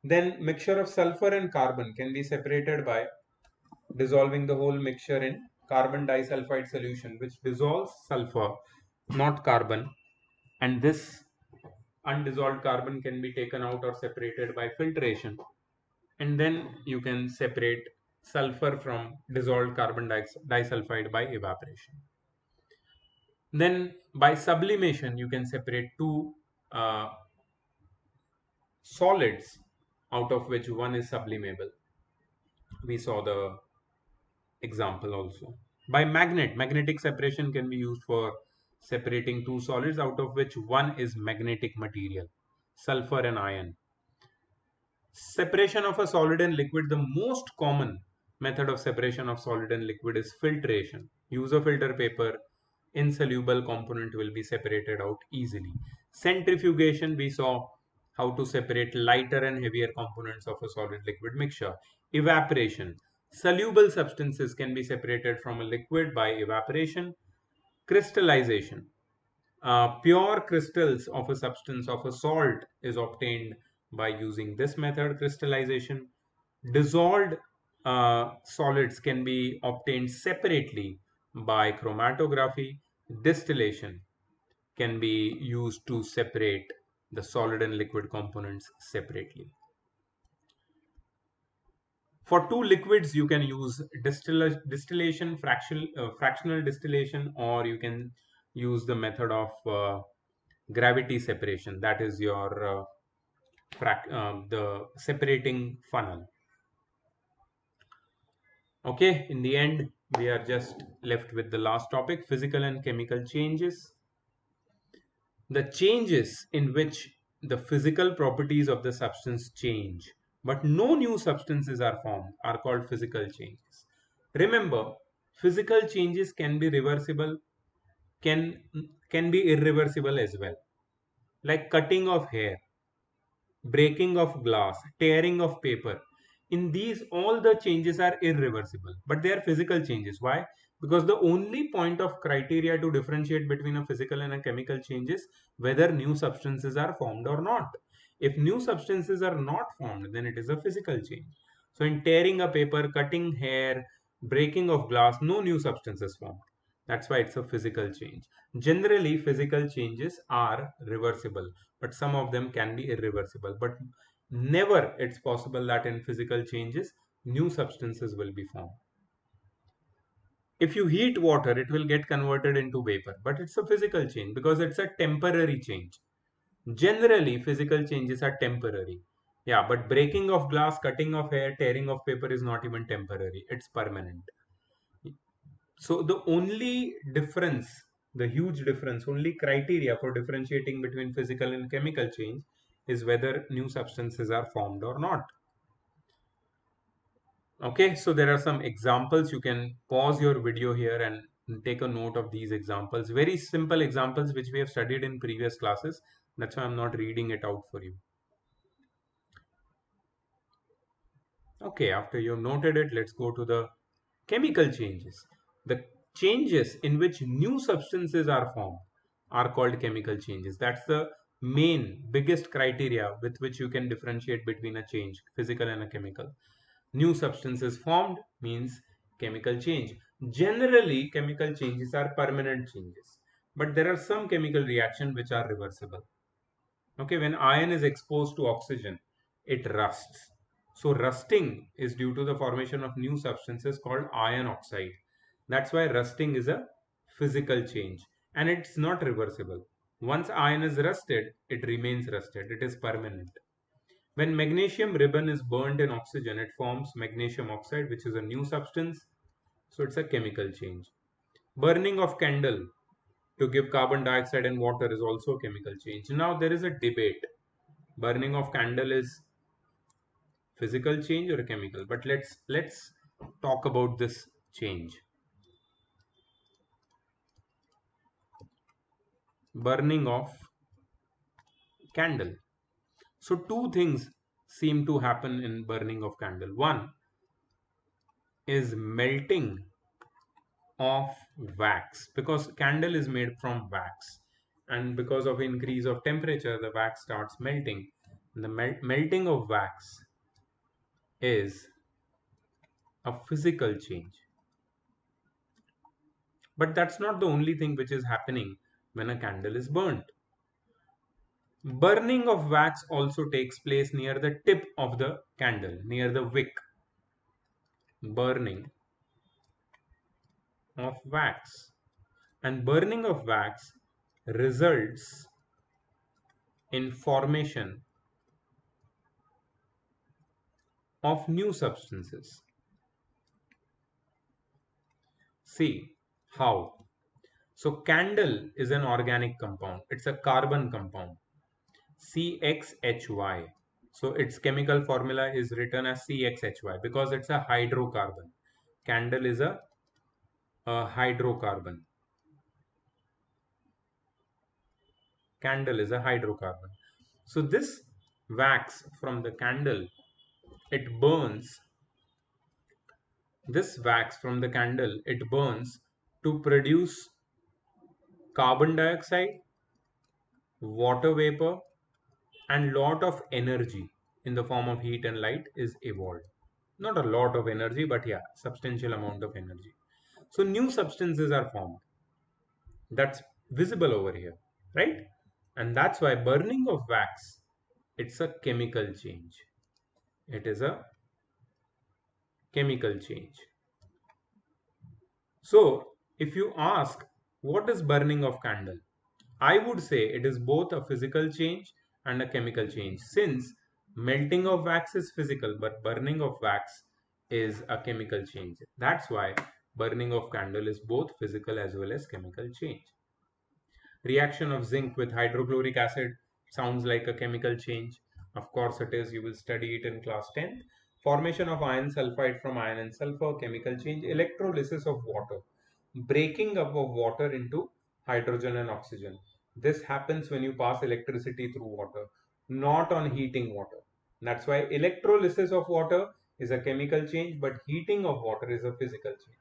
Then mixture of sulfur and carbon can be separated by dissolving the whole mixture in carbon disulfide solution, which dissolves sulfur, not carbon. And this undissolved carbon can be taken out or separated by filtration. And then you can separate sulfur from dissolved carbon disulfide by evaporation. Then by sublimation, you can separate two solids out of which one is sublimable. We saw the example also. By magnetic separation can be used for separating two solids out of which one is magnetic material, sulfur and iron. Separation of a solid and liquid, the most common method of separation of solid and liquid is filtration. Use a filter paper, insoluble component will be separated out easily. Centrifugation, we saw how to separate lighter and heavier components of a solid liquid mixture. Evaporation, soluble substances can be separated from a liquid by evaporation. Crystallization, pure crystals of a substance of a salt is obtained by using this method, crystallization. Dissolved solids can be obtained separately by chromatography. Distillation can be used to separate the solid and liquid components separately. For two liquids, you can use distillation, fractional distillation, or you can use the method of gravity separation. That is your the separating funnel. Okay, in the end, we are just left with the last topic, physical and chemical changes. The changes in which the physical properties of the substance change, but no new substances are formed, are called physical changes. Remember, physical changes can be reversible, can be irreversible as well, like cutting of hair, breaking of glass, tearing of paper. In these, all the changes are irreversible, but they are physical changes. Why? Because the only point of criteria to differentiate between a physical and a chemical change is whether new substances are formed or not. If new substances are not formed, then it is a physical change. So in tearing a paper, cutting hair, breaking of glass, no new substances formed. That's why it's a physical change. Generally, physical changes are reversible, but some of them can be irreversible. But never it's possible that in physical changes, new substances will be formed. If you heat water, it will get converted into vapor, but it's a physical change because it's a temporary change. Generally, physical changes are temporary. Yeah, but breaking of glass, cutting of hair, tearing of paper is not even temporary. It's permanent. So the only difference, the huge difference, only criteria for differentiating between physical and chemical change is whether new substances are formed or not. Okay, so there are some examples. You can pause your video here and take a note of these examples. Very simple examples which we have studied in previous classes. That's why I'm not reading it out for you. Okay, after you've noted it, let's go to the chemical changes. The changes in which new substances are formed are called chemical changes. That's the main, biggest criteria with which you can differentiate between a change, physical and a chemical. New substances formed means chemical change. Generally, chemical changes are permanent changes, but there are some chemical reactions which are reversible. Okay, when iron is exposed to oxygen, it rusts. So rusting is due to the formation of new substances called iron oxide. That's why rusting is a physical change and it's not reversible. Once iron is rusted, it remains rusted. It is permanent. When magnesium ribbon is burned in oxygen, it forms magnesium oxide, which is a new substance. So it's a chemical change. Burning of candle to give carbon dioxide and water is also a chemical change. Now there is a debate. Burning of candle is physical change or a chemical, but let's talk about this change. Burning of candle. So two things seem to happen in burning of candle. One is melting of wax, because candle is made from wax, and because of increase of temperature the wax starts melting. The melting of wax is a physical change, but that's not the only thing which is happening when a candle is burnt. Burning of wax also takes place near the tip of the candle, near the wick. Burning of wax, and burning of wax results in formation of new substances. See how. So candle is an organic compound. It's a carbon compound, CXHY. So its chemical formula is written as CXHY because it's a hydrocarbon. Candle is a hydrocarbon. Candle is a hydrocarbon. So this wax from the candle, it burns. This wax from the candle, it burns to produce carbon dioxide, water vapor, and lot of energy in the form of heat and light is evolved. Not a lot of energy, but yeah, substantial amount of energy. So new substances are formed. That's visible over here, right? And that's why burning of wax, it's a chemical change. It is a chemical change. So if you ask what is burning of candle, I would say it is both a physical change and a chemical change, since melting of wax is physical but burning of wax is a chemical change. That's why burning of candle is both physical as well as chemical change. Reaction of zinc with hydrochloric acid sounds like a chemical change. Of course it is, you will study it in class 10th. Formation of iron sulfide from iron and sulfur, chemical change. Electrolysis of water, breaking up of water into hydrogen and oxygen. This happens when you pass electricity through water, not on heating water. That's why electrolysis of water is a chemical change, but heating of water is a physical change.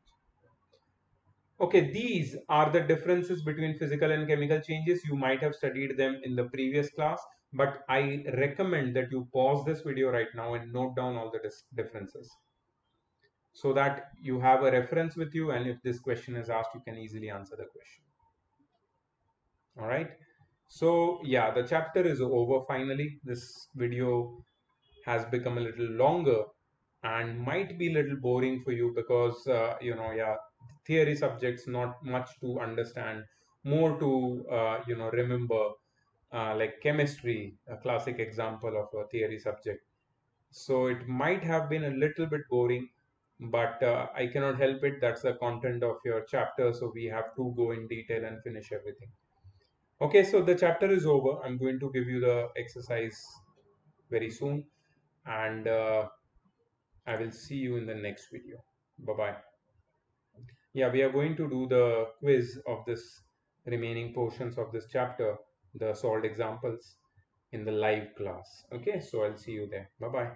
Okay, these are the differences between physical and chemical changes. You might have studied them in the previous class, but I recommend that you pause this video right now and note down all the differences so that you have a reference with you, and if this question is asked, you can easily answer the question. All right. So yeah, the chapter is over finally. This video has become a little longer and might be a little boring for you because yeah, theory subjects not much to understand, more to remember, like chemistry, a classic example of a theory subject. So it might have been a little bit boring, but I cannot help it. That's the content of your chapter, so we have to go in detail and finish everything. Okay, so the chapter is over. I'm going to give you the exercise very soon, and I will see you in the next video. Bye bye. Yeah, we are going to do the quiz of this remaining portions of this chapter, the solved examples, in the live class. Okay, so I'll see you there. Bye bye.